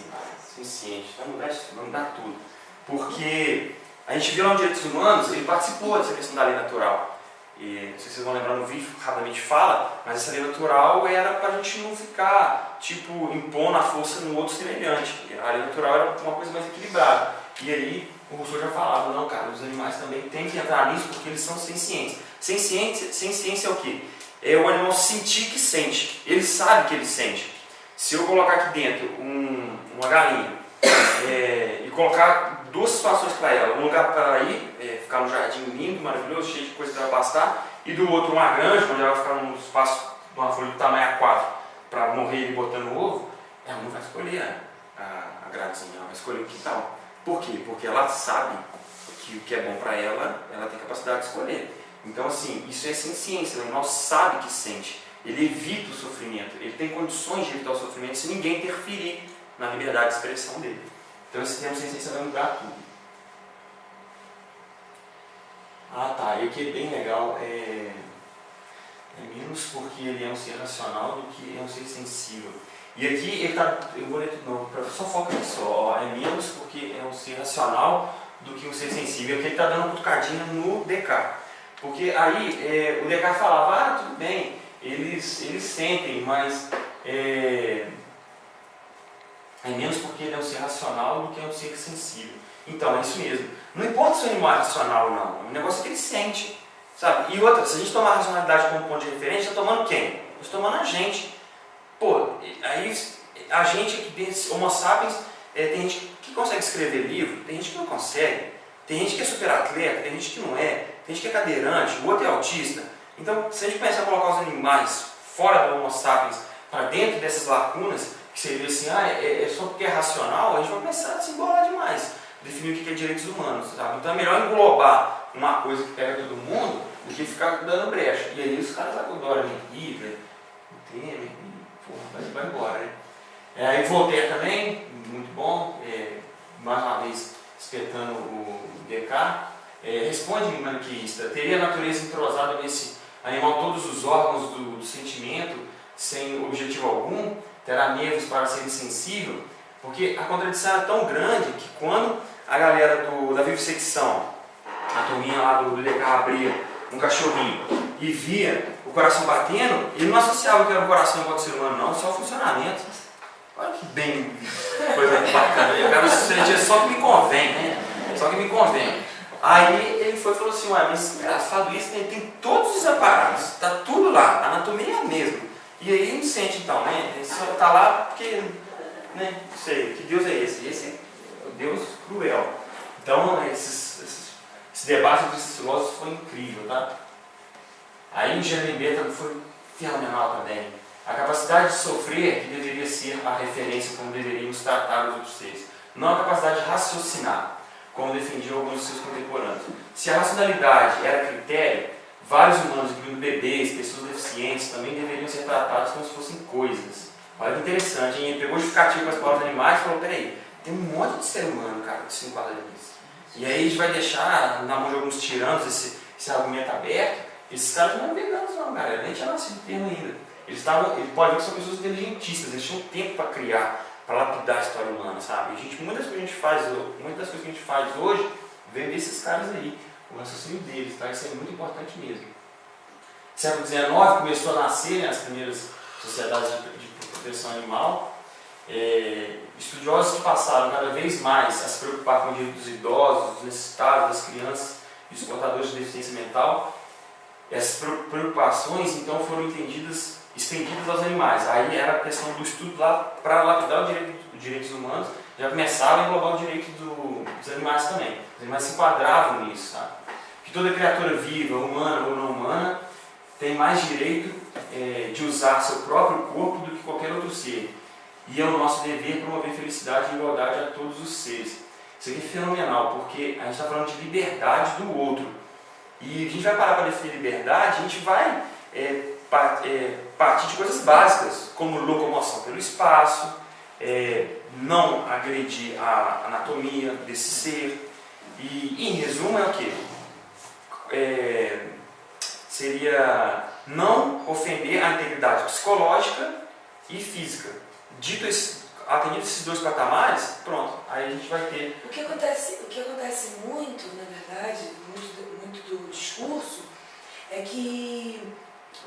Senciente, vai mudar isso, vai mudar tudo. Porque a gente viu lá no Direitos Humanos, ele participou dessa questão da lei natural. E não sei se vocês vão lembrar no vídeo, rapidamente fala, mas essa lei natural era para a gente não ficar, tipo, impondo a força no outro semelhante. A lei natural era uma coisa mais equilibrada. E aí o Rousseau já falava, não, cara, os animais também têm que entrar nisso porque eles são sencientes. Senciência é o quê? É o animal sentir que sente. Ele sabe que ele sente. Se eu colocar aqui dentro uma galinha e colocar duas situações para ela, um lugar para ela ir, ficar num jardim lindo, maravilhoso, cheio de coisa para ela pastar, e do outro uma granja, onde ela vai ficar num espaço de uma folha do tamanho A4 para morrer e botando ovo, ela não vai escolher a gradezinha, ela vai escolher o quintal. Por quê? Porque ela sabe que o que é bom para ela, ela tem capacidade de escolher. Então assim, isso é ciência, o animal sabe que sente. Ele evita o sofrimento, ele tem condições de evitar o sofrimento se ninguém interferir na liberdade de expressão dele. Então esse termo ciência vai mudar tudo. Ah tá, e o que é bem legal é menos porque ele é um ser racional do que é um ser sensível. E aqui ele está, eu vou ler tudo novo, só foca nisso, ó, é menos porque é um ser racional do que um ser sensível. Aqui ele está dando uma cutucadinha no Descartes. Porque aí o Descartes falava, tudo bem, eles sentem, mas é menos porque ele é um ser racional do que é um ser sensível. Então, é isso mesmo. Não importa se o animal é racional ou não, o negócio é que ele sente, sabe? E outra, se a gente tomar a racionalidade como ponto de referência, está tomando quem? Está tomando a gente. Pô, aí a gente aqui dentro, Homo sapiens, tem gente que consegue escrever livro, tem gente que não consegue, tem gente que é super atleta, tem gente que não é, tem gente que é cadeirante, o outro é autista. Então, se a gente começar a colocar os animais fora do Homo sapiens, para dentro dessas lacunas, que seria assim, é só porque é racional, a gente vai começar a se embolar demais, definir o que é direitos humanos, sabe? Então é melhor englobar uma coisa que pega todo mundo do que ficar dando brecha. E aí os caras adoram Hitler, o Temer, e vai embora, né? Aí Voltaire também, muito bom, mais uma vez espetando o DK. Responde-me, maniqueísta, teria a natureza entrosada nesse animal todos os órgãos do sentimento, sem objetivo algum? Terá nervos para ser insensível? Porque a contradição é tão grande que quando a galera da vivissecção, a turminha lá do DK abria um cachorrinho e via o coração batendo, ele não associava que era o coração enquanto ser humano, não, só o funcionamento. Olha que bem, coisa bacana. Eu quero sentir só que me convém, né? Só que me convém. Aí ele foi e falou assim, ué, mas engraçado isso, né? Tem todos os aparatos, tá tudo lá, a anatomia é a mesma. E aí a gente sente então, né? Ele só tá lá porque, né? Não sei, que Deus é esse? Esse é o Deus cruel. Então, esse debate entre esses filósofos foi incrível, tá? Aí o Jeremy Bentham foi fenomenal também. A capacidade de sofrer que deveria ser a referência como deveríamos tratar os outros seres. Não a capacidade de raciocinar, como defendiam alguns de seus contemporâneos. Se a racionalidade era critério, vários humanos, incluindo bebês, pessoas deficientes, também deveriam ser tratados como se fossem coisas. Olha que interessante, hein? Ele pegou justificativo para as palavras animais e falou, peraí, tem um monte de ser humano, cara, que se enquadra nisso. E aí a gente vai deixar, na mão de alguns tiranos, esse argumento aberto. Esses caras não eram veganos não, cara, nem tinha nascido o termo ainda. Ele pode ver que são pessoas inteligentíssimas, eles tinham tempo para criar, para lapidar a história humana, sabe? Muitas das coisas que a gente faz hoje vem desses caras aí, o raciocínio deles, tá? Isso é muito importante mesmo. Século XIX começou a nascer, né, as primeiras sociedades de proteção animal. Estudiosos que passaram cada vez mais a se preocupar com o direito dos idosos, dos necessitados, das crianças e dos portadores de deficiência mental. Essas preocupações então foram estendidas aos animais. Aí era a questão do estudo lá para lapidar os direitos humanos, já começava a englobar o direito dos animais também. Os animais se enquadravam nisso, sabe? Que toda criatura viva, humana ou não humana, tem mais direito de usar seu próprio corpo do que qualquer outro ser. E é o nosso dever promover felicidade e igualdade a todos os seres. Isso aqui é fenomenal, porque a gente está falando de liberdade do outro. E a gente vai parar para definir liberdade, a gente vai partir de coisas básicas, como locomoção pelo espaço, não agredir a anatomia desse ser. E, em resumo, é o quê? Seria não ofender a integridade psicológica e física. Atendido esses dois patamares, pronto, aí a gente vai ter... O que acontece muito, na verdade, muito do discurso, é que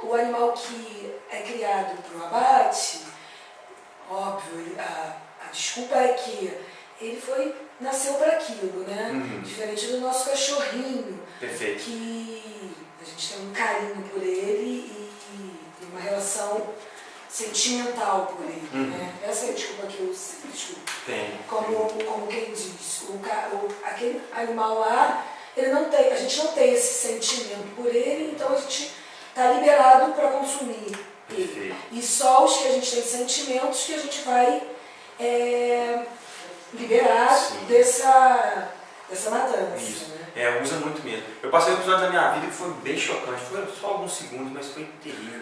o animal que é criado para o abate, óbvio, a desculpa é que ele nasceu para aquilo, né? Uhum. Diferente do nosso cachorrinho. Perfeito. Que a gente tem um carinho por ele e uma relação sentimental por ele, né? Essa é a desculpa que eu sempre desculpo. Como quem diz, aquele animal lá, a gente não tem esse sentimento por ele, então a gente está liberado para consumir ele. E só os que a gente tem sentimentos que a gente vai liberar dessa matança. Isso. Né? Usa muito mesmo. Eu passei um episódio da minha vida que foi bem chocante, foi só alguns segundos, mas foi terrível.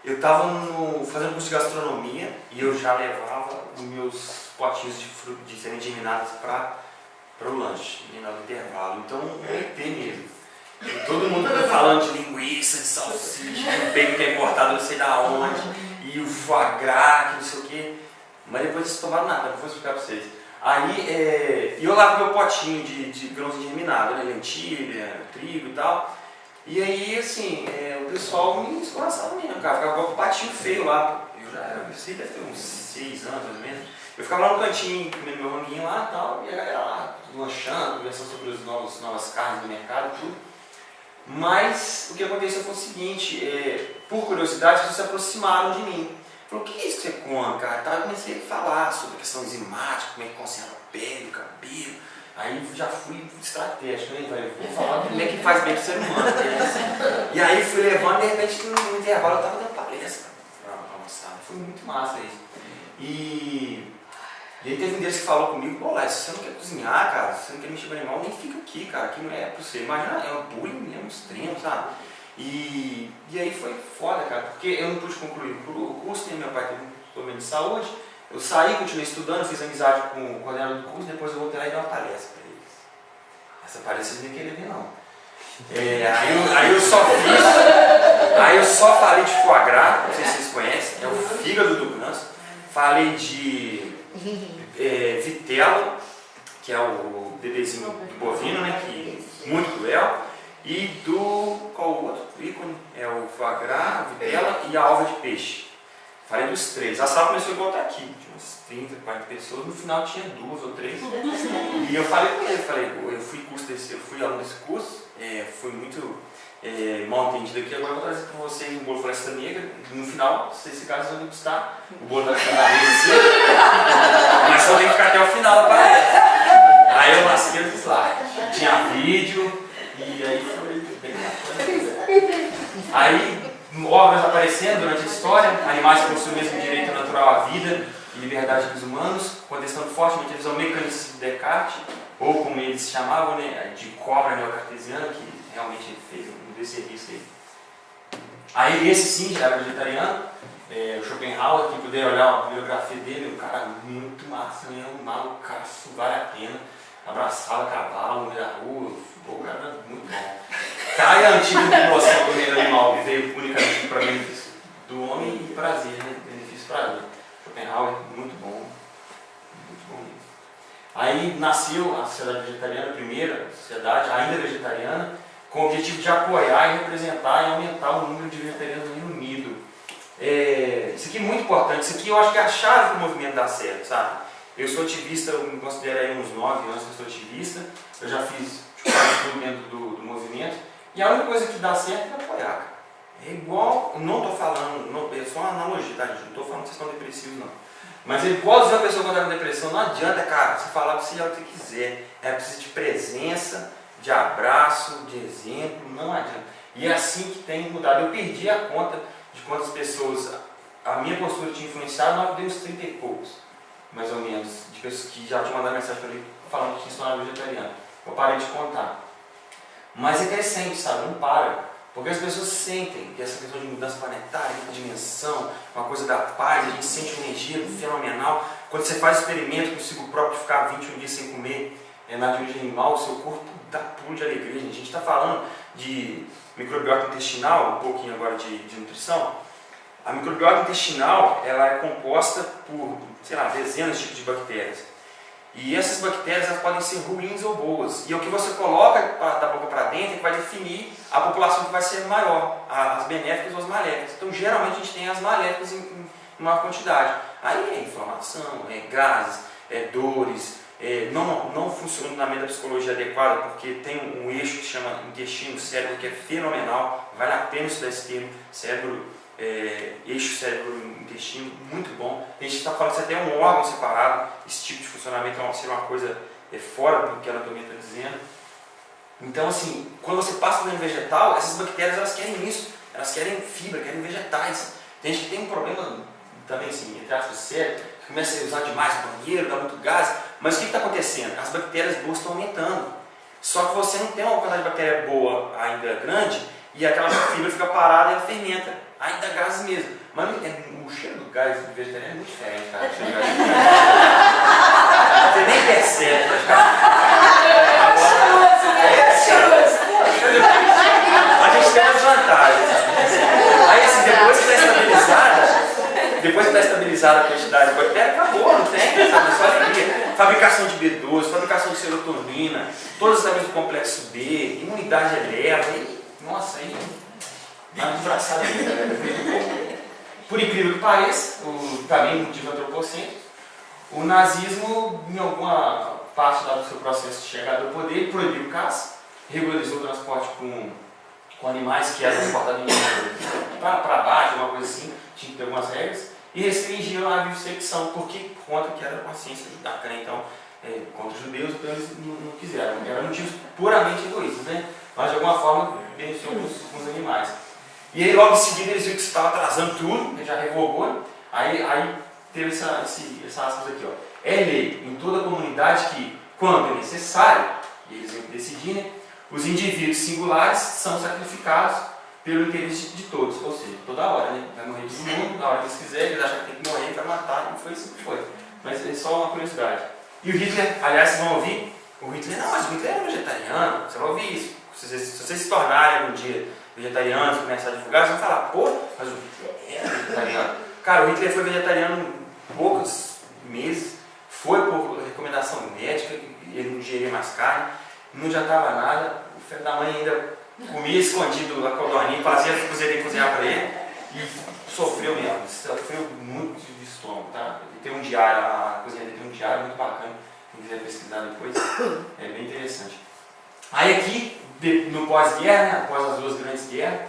Eu estava fazendo curso de gastronomia e eu já levava os meus potinhos de sementes germinadas para o lanche, no intervalo. Então, eu entrei mesmo. E todo mundo falando de linguiça, de salsicha, de bacon que é importado não sei da onde, e o foie gras, que não sei o quê. Mas depois eles tomaram nada, não vou explicar para vocês. Aí, eu lá com meu potinho de grãos germinados, né, lentilha, trigo e tal. E aí, assim, o pessoal me escorraçava mesmo, cara. Ficava com um patinho feio lá. Eu sei, deve ter uns 6 anos, mais ou menos. Eu ficava lá no cantinho, comendo meu ranguinho lá e tal, e a galera lá, lanchando, conversando sobre as novas carnes do mercado e tudo. Mas o que aconteceu foi o seguinte, por curiosidade, as pessoas se aproximaram de mim. Falaram, o que é isso que você come, cara? Então, eu comecei a falar sobre a questão enzimática, como é que conserva a pele, o cabelo. Aí já fui estratégico, né, velho? Vou falar como é que faz bem pro ser humano. Né? E aí fui levando, de repente no intervalo eu tava dando palestra pra almoçar. Foi muito massa isso. E E aí teve um deles que falou comigo, pô, Léo, se você não quer cozinhar, cara, se você não quer mexer com animal, nem fica aqui, cara, aqui não é pra você. Imagina, é um bullying mesmo extremo, sabe? E aí foi foda, cara, porque eu não pude concluir o curso, né? Meu pai teve um problema de saúde, eu saí, continuei estudando, fiz amizade com o coordenador do curso, depois eu voltei lá e dei uma palestra pra eles. Essa palestra vocês nem queriam ver, não. Aí eu só falei de foie gras, não sei se vocês conhecem, é o fígado do ganso. Falei de vitela, que é o bebezinho do bovino, né, que muito cruel, e qual o outro ícone? É o foie gras, a vitela e a alva de peixe. Falei dos 3. A sala começou igual tá aqui, tinha umas 30, 40 pessoas, no final tinha 2 ou 3. E eu falei com ele, eu fui aluno desse curso, fui muito mal entendido aqui, agora eu vou trazer para vocês um bolo Floresta Negra. No final, se esse caso vão gostar, o bolo vai ficar na mesa assim, mas só tem que ficar até o final da palestra. Aí eu lasquei os slides, tinha vídeo, e aí foi bem bacana. Aí, obras aparecendo durante a história, animais que possuem o mesmo direito natural à vida e liberdade que os humanos, contestando fortemente a visão mecanicista de Descartes, ou como eles chamavam, né, de cobra neocartesiana, que realmente fez um desserviço aí. Aí esse sim já era vegetariano, o Schopenhauer, que puder olhar a biografia dele, um cara muito massa, né, um malucaço, vale a pena, abraçava cavalo no meio da rua, o cara era muito bom. Cai a antiga noção do reino animal, que veio unicamente para benefício do homem e prazer, né, benefício prazer. Schopenhauer, muito bom mesmo. Aí nasceu a Sociedade Vegetariana, a primeira sociedade, ainda vegetariana, com o objetivo de apoiar e representar e aumentar o número de vegetarianos no Reino Unido. Isso aqui é muito importante, isso aqui eu acho que é a chave do movimento dar certo, sabe? Eu sou ativista, eu me considero aí uns 9 anos que eu sou ativista, eu já fiz tudo dentro do movimento, e a única coisa que dá certo é apoiar, cara. É igual, eu não estou falando, é só uma analogia, tá gente? Não estou falando que vocês estão depressivos, não. Mas é igual dizer a pessoa quando está com depressão, não adianta, cara, você falar o que você quiser. É preciso de presença, de abraço, de exemplo, não adianta. E é assim que tem mudado. Eu perdi a conta de quantas pessoas a minha postura tinha influenciado, nós deu uns 30 e poucos, mais ou menos, de pessoas que já tinham mandado mensagem para mim falando que tinha se tornado vegetariano. Eu parei de contar. Mas é crescente, sabe? Não para. Porque as pessoas sentem que essa questão de mudança planetária, de dimensão, uma coisa da paz, a gente sente uma energia fenomenal. Quando você faz experimento consigo próprio de ficar 21 dias sem comer nada de origem animal, o seu corpo dá pulo de alegria. A gente está falando de microbiota intestinal, um pouquinho agora de nutrição. A microbiota intestinal ela é composta por, sei lá, dezenas de tipos de bactérias. E essas bactérias elas podem ser ruins ou boas. E o que você coloca da boca para dentro é que vai definir a população que vai ser maior, as benéficas ou as maléficas. Então, geralmente, a gente tem as maléficas em maior quantidade. Aí é inflamação, é gases, é dores, não funcionamento da psicologia adequada, porque tem um eixo que se chama intestino, cérebro, que é fenomenal. Vale a pena estudar esse termo, cérebro. Eixo cérebro-intestino, muito bom. A gente está falando que isso até é um órgão separado, esse tipo de funcionamento é uma coisa fora do que a anatomia está dizendo. Então, assim, quando você passa no vegetal, essas bactérias elas querem isso, elas querem fibra, querem vegetais. Tem gente que tem um problema também, assim, entre aspas, sério, que começa a usar demais o banheiro, dá muito gás, mas o que está acontecendo? As bactérias boas estão aumentando. Só que você não tem uma quantidade de bactéria boa ainda grande e aquela fibra fica parada e ela fermenta. Aí dá gás mesmo. Mas o cheiro do gás do vegetariano é muito diferente, cara. O cheiro do gás. Você nem percebe, cara. A gente tem umas vantagens. Aí assim, depois que está estabilizada a quantidade de bactéria, acabou, não tem, sabe? Só alegria. Fabricação de B12, fabricação de serotonina, todas as vitaminas do complexo B, imunidade eleva, e, nossa, aí. Engraçado, por incrível que pareça, também motivo antropocêntrico, o nazismo, em alguma parte do seu processo de chegada ao poder, proibiu caça, regularizou o transporte com animais que eram transportados para baixo, alguma coisa assim, tinha que ter algumas regras, e restringiu a vivisecção, porque por conta que era uma ciência judaica, né? Então, contra os judeus, então eles não quiseram, eram motivos puramente egoístas, né? Mas de alguma forma beneficiou com os animais. E aí logo em seguida eles viram que estava atrasando tudo, já revogou, aí teve essa aspas aqui, ó. é lei em toda a comunidade que, quando é necessário, e eles vão decidir, né, os indivíduos singulares são sacrificados pelo interesse de todos, ou seja, toda hora, né? Vai morrer todo mundo, na hora que eles quiserem, eles acham que tem que morrer, vai matar, não foi isso que foi. Mas é só uma curiosidade. E o Hitler, aliás, vocês vão ouvir, o Hitler, não, mas o Hitler era vegetariano, você vai ouvir isso. Se vocês se tornarem algum dia vegetarianos, começar a divulgar, vocês vão falar, pô, mas o Hitler era vegetariano. Cara, o Hitler foi vegetariano poucos meses, foi por recomendação médica, ele não digeria mais carne, não adiantava nada, o filho da mãe ainda comia escondido a codorninha, fazia cozinhar para ele e sofreu mesmo, sofreu muito de estômago, tá? Ele tem um diário, a cozinha dele tem um diário muito bacana, quem quiser pesquisar depois, é bem interessante. Aí aqui, no pós-guerra, né, após as duas grandes guerras,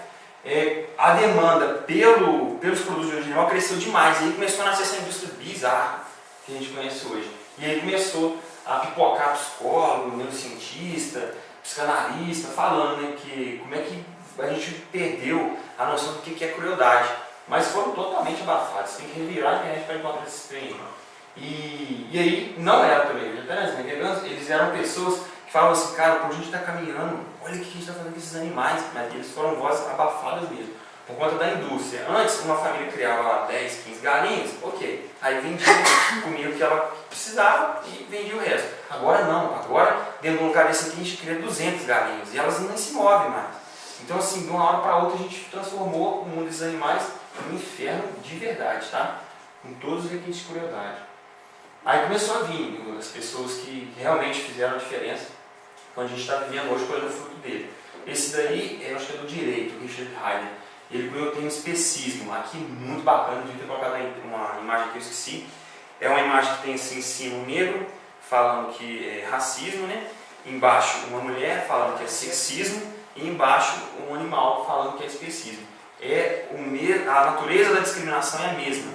a demanda pelos produtos de origem animal cresceu demais, e aí começou a nascer essa indústria bizarra que a gente conhece hoje. E aí começou a pipocar psicólogo, neurocientista, psicanalista, falando, né, que como é que a gente perdeu a noção do que é crueldade. Mas foram totalmente abafados. Tem que revirar a internet para encontrar esses trem. E aí, não era também vegetarianos, eles eram pessoas que falavam assim, cara, pô, a gente está caminhando, olha o que a gente está fazendo com esses animais. Mas eles foram vozes abafadas mesmo, por conta da indústria. Antes, uma família criava 10, 15 galinhas, ok. Aí vendia, comia o que ela precisava e vendia o resto. Agora não, agora dentro de um lugar desse aqui a gente cria 200 galinhas e elas nem se movem mais. Então assim, de uma hora para outra a gente transformou o mundo desses animais em um inferno de verdade, tá? Com todos os requintes de crueldade. Aí começou a vir as pessoas que realmente fizeram a diferença, quando a gente está vivendo hoje colhendo o fruto dele. Esse daí, eu acho que é do direito, Richard Heidel. Ele cunhou o termo especismo, aqui muito bacana, devia ter colocado uma imagem que eu esqueci. É uma imagem que tem assim, em cima um negro, falando que é racismo, né? Embaixo uma mulher, falando que é sexismo, e embaixo um animal, falando que é especismo. A natureza da discriminação é a mesma.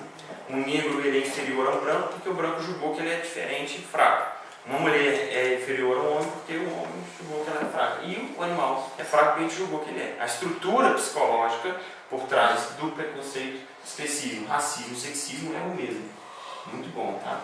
O negro ele é inferior ao branco porque o branco julgou que ele é diferente e fraco. Uma mulher é inferior ao homem porque o homem julgou que ela é fraca. E o animal é fraco porque a gente julgou que ele é. A estrutura psicológica por trás do preconceito, especismo, racismo, sexismo é o mesmo. Muito bom, tá?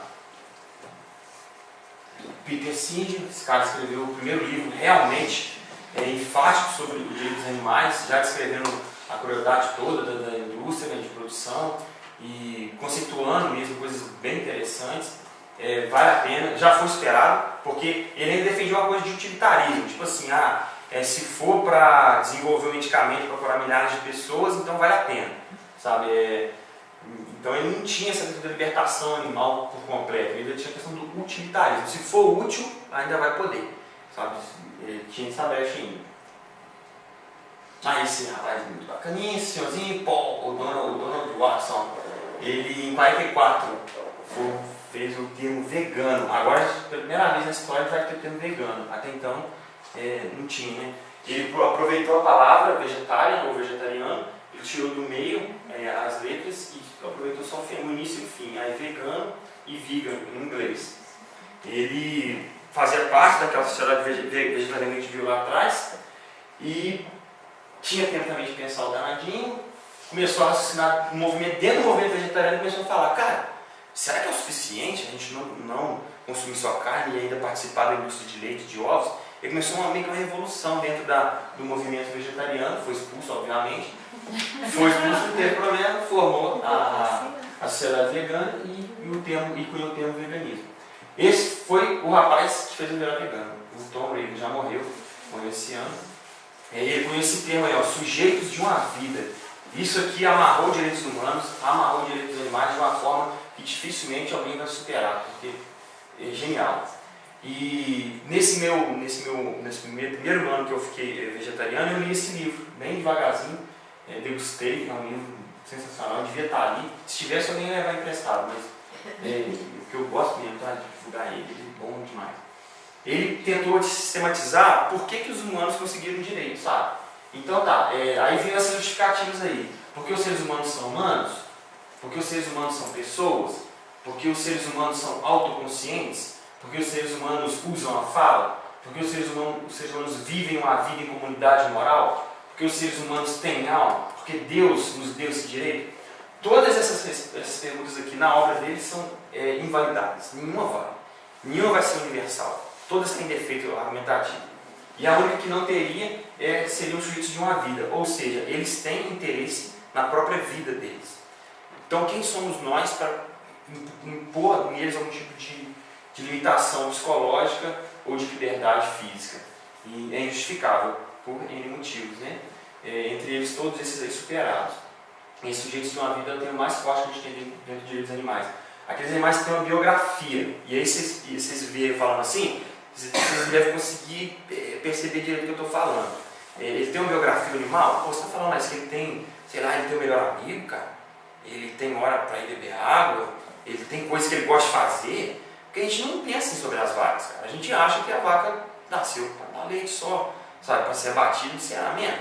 Peter Singer, esse cara escreveu o primeiro livro realmente enfático sobre o direito dos animais, já descrevendo a crueldade toda da indústria, né, de produção e conceituando mesmo coisas bem interessantes. Vale a pena, já foi esperado, porque ele ainda defendia uma coisa de utilitarismo, tipo assim, se for para desenvolver um medicamento para curar milhares de pessoas, então vale a pena, sabe? Então ele não tinha essa questão da libertação animal por completo, ele tinha a questão do utilitarismo. Se for útil, ainda vai poder, sabe? Ele tinha essa brecha ainda. Esse rapaz muito bacaninha, esse senhorzinho, Paul, o Donald Watson, ele em 44 fez o termo vegano. Agora, pela primeira vez na história, ele vai ter o termo vegano. Até então, não tinha, né? Ele aproveitou a palavra vegetarian ou vegetariano, ele tirou do meio as letras e aproveitou só o início e o fim. Aí vegano e vegan em inglês. Ele fazia parte daquela sociedade vegetariana que a gente viu lá atrás e tinha tempo também de pensar o danadinho. Começou a raciocinar dentro do movimento vegetariano e começou a falar, cara, será que é o suficiente a gente não consumir só carne e ainda participar da indústria de leite, de ovos? Ele começou meio que uma revolução dentro do movimento vegetariano, foi expulso, obviamente. Foi expulso, não teve problema, formou a sociedade vegana e cunhou o termo veganismo. Esse foi o rapaz que fez o melhor vegano. O Tom Reagan já morreu esse ano. Ele cunhou esse termo aí, sujeitos de uma vida. Isso aqui amarrou direitos humanos, amarrou direitos dos animais de uma forma que dificilmente alguém vai superar, porque é genial. E nesse primeiro ano que eu fiquei vegetariano, eu li esse livro, bem devagarzinho, degustei, é um livro sensacional, devia estar ali. Se tivesse, eu nem ia levar emprestado, mas porque eu gosto mesmo, tá, de divulgar ele é bom demais. Ele tentou sistematizar por que os humanos conseguiram direito, sabe? Então tá, aí vem essas justificativas aí. Porque os seres humanos são humanos? Porque os seres humanos são pessoas? Porque os seres humanos são autoconscientes? Porque os seres humanos usam a fala? Porque os seres humanos vivem uma vida em comunidade moral? Porque os seres humanos têm alma? Porque Deus nos deu esse direito? Todas essas perguntas aqui na obra deles são invalidadas. Nenhuma vale. Nenhuma vai ser universal. Todas têm defeito argumentativo. E a única que não teria seriam os sujeitos de uma vida. Ou seja, eles têm interesse na própria vida deles. Então quem somos nós para impor neles algum tipo de limitação psicológica ou de liberdade física? E é injustificável por N motivos, né? Entre eles todos esses aí superados. Esses sujeitos de uma vida têm o mais forte que a gente tem dentro de direitos animais. Aqueles animais têm uma biografia. E aí vocês verem falando assim, vocês devem conseguir perceber direito o que eu estou falando. Ele tem uma biografia animal? Pô, você está falando isso, que ele tem, sei lá, ele tem o melhor amigo, cara. Ele tem hora para ir beber água. Ele tem coisas que ele gosta de fazer. Porque a gente não pensa sobre as vacas, cara. A gente acha que a vaca nasceu para dar leite só, sabe, para ser abatido e ser amém.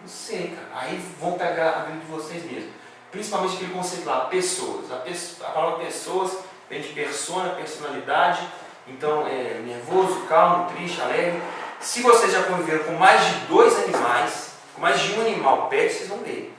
Não sei, cara. Aí vão pegar a vida de vocês mesmos. Principalmente aquele conceito lá, pessoas. A palavra pessoas vem de persona, personalidade. Então, nervoso, calmo, triste, alegre. Se vocês já conviveram com mais de 2 animais, com mais de um animal pet, vocês vão ver.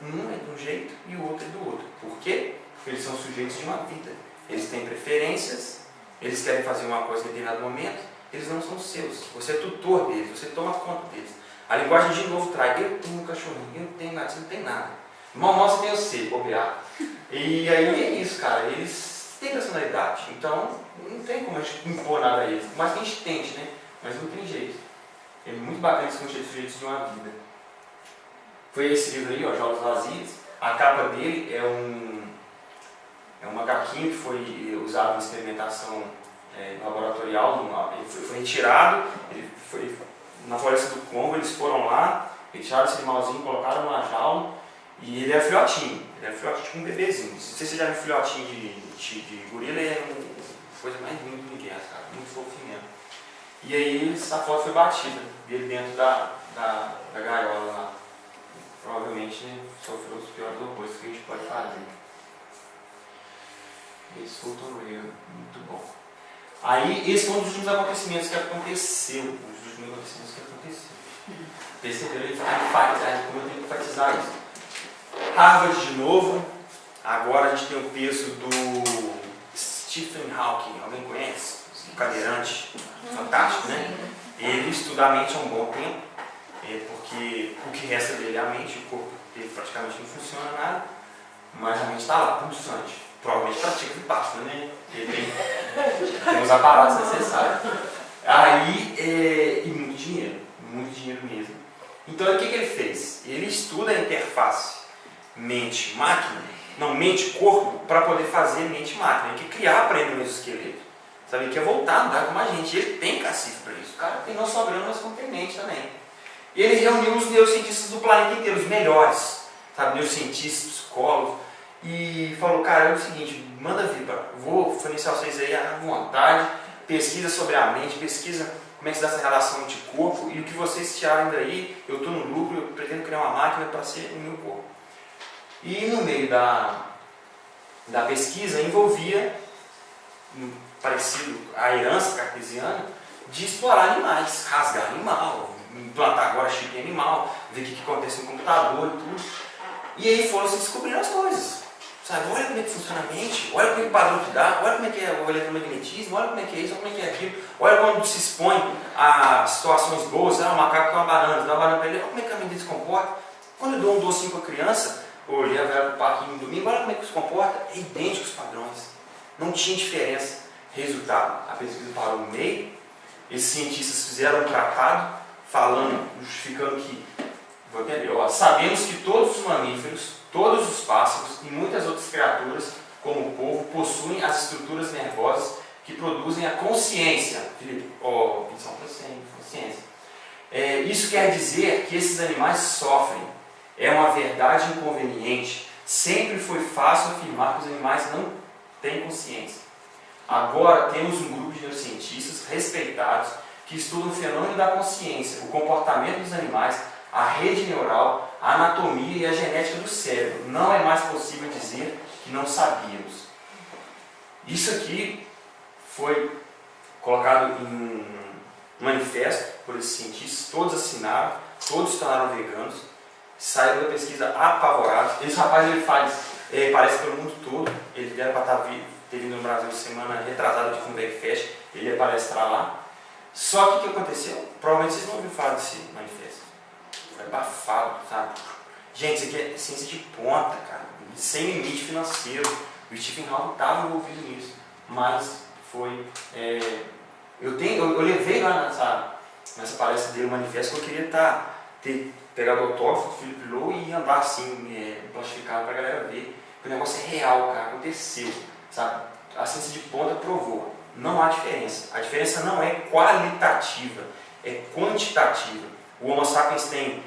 Um é de um jeito e o outro é do outro. Por quê? Porque eles são sujeitos de uma vida. Eles têm preferências, eles querem fazer uma coisa em determinado momento, eles não são seus. Você é tutor deles, você toma conta deles. A linguagem de novo traz, eu tenho um cachorrinho, eu tenho gato, você não tem nada. Mal você tem você, bobear. E aí é isso, cara, eles têm personalidade, então não tem como a gente impor nada a eles. Mas que a gente tente, né? Mas não tem jeito. É muito bacana esse conceito de sujeitos de uma vida. Foi esse livro aí, ó, Jogos Vazios. A capa dele é um macaquinho que foi usado em experimentação laboratorial. Ele foi retirado, ele foi na floresta do Congo, eles foram lá, retiraram esse animalzinho, colocaram numa jaula e ele é filhotinho. Ele é filhotinho, tipo um bebezinho. Se vocês já viram um filhotinho de gorila, ele é uma coisa mais linda do universo, cara, muito fofinho mesmo. E aí essa foto foi batida dele dentro da gaiola lá. Provavelmente, né, sofreu os piores opostos que a gente pode fazer. Esse Fulton Rare, muito bom. Aí, esse foi um dos últimos acontecimentos que aconteceu. Perceberam? Ele fala, como eu tenho que enfatizar isso. Harvard de novo. Agora a gente tem o peso do Stephen Hawking. Alguém conhece? Um cadeirante fantástico, né? Ele estuda a mente há um bom tempo. Porque o que resta dele é a mente. O corpo dele praticamente não funciona nada. Mas a mente está lá, pulsante. Provavelmente pratica Vipassana, né? Ele tem os aparatos necessários. Aí, e muito dinheiro mesmo. Então, o que ele fez? Ele estuda a interface mente-máquina, não, mente-corpo, para poder fazer mente-máquina. Ele quer criar para ele um exoesqueleto. Sabe? Ele quer voltar a andar como a gente. Ele tem cacife para isso. O cara tem não só grana, mas como tem mente também. E ele reuniu os neurocientistas do planeta inteiro, os melhores. Sabe? Neurocientistas, psicólogos. E falou, cara, é o seguinte, manda vir, vou fornecer a vocês aí à vontade, pesquisa sobre a mente, pesquisa como é que se dá essa relação de corpo, e o que vocês tirarem daí, eu estou no lucro, eu pretendo criar uma máquina para ser o meu corpo. E no meio da pesquisa envolvia, parecido à herança cartesiana, de explorar animais, rasgar animal, implantar agora chip em animal, ver o que acontece no computador e tudo. E aí foram se descobrindo as coisas. Sabe, olha como é que funciona a mente, olha como é que o padrão que dá, olha como é que é o eletromagnetismo, olha como é que é isso, olha como é que é aquilo, olha quando se expõe a situações boas, o macaco com uma banana, dá uma banana para ele, olha como é que a mente se comporta. Quando eu dou um docinho para a criança, ou levo ela para o parquinho no domingo, olha como é que se comporta, é idêntico os padrões, não tinha diferença. Resultado, a pesquisa parou no meio, esses cientistas fizeram um tratado, falando, justificando que, vou até ler, ó, sabemos que todos os mamíferos, todos os pássaros e muitas outras criaturas, como o polvo, possuem as estruturas nervosas que produzem a consciência. Felipe, consciência. Isso quer dizer que esses animais sofrem. É uma verdade inconveniente. Sempre foi fácil afirmar que os animais não têm consciência. Agora temos um grupo de neurocientistas respeitados que estudam o fenômeno da consciência, o comportamento dos animais, a rede neural, a anatomia e a genética do cérebro. Não é mais possível dizer que não sabíamos. Isso aqui foi colocado em um manifesto por esses cientistas, todos assinaram, todos se tornaram veganos, saíram da pesquisa apavorados. Esse rapaz ele faz parece pelo mundo todo. Ele era para ter vindo no Brasil semana retrasada de Funback Fest, ele ia palestrar lá. Só que o que aconteceu? Provavelmente vocês não ouviram falar desse manifesto. Foi abafado, sabe? Gente, isso aqui é ciência de ponta, cara, sem limite financeiro. O Stephen Hawking estava envolvido nisso, mas foi... eu levei lá nessa palestra dele o manifesto que eu queria ter pegado o autógrafo do Philip Lowe e andar assim, plastificado para a galera ver. O negócio é real, cara, aconteceu, sabe? A ciência de ponta provou. Não há diferença. A diferença não é qualitativa, é quantitativa. O Homo sapiens tem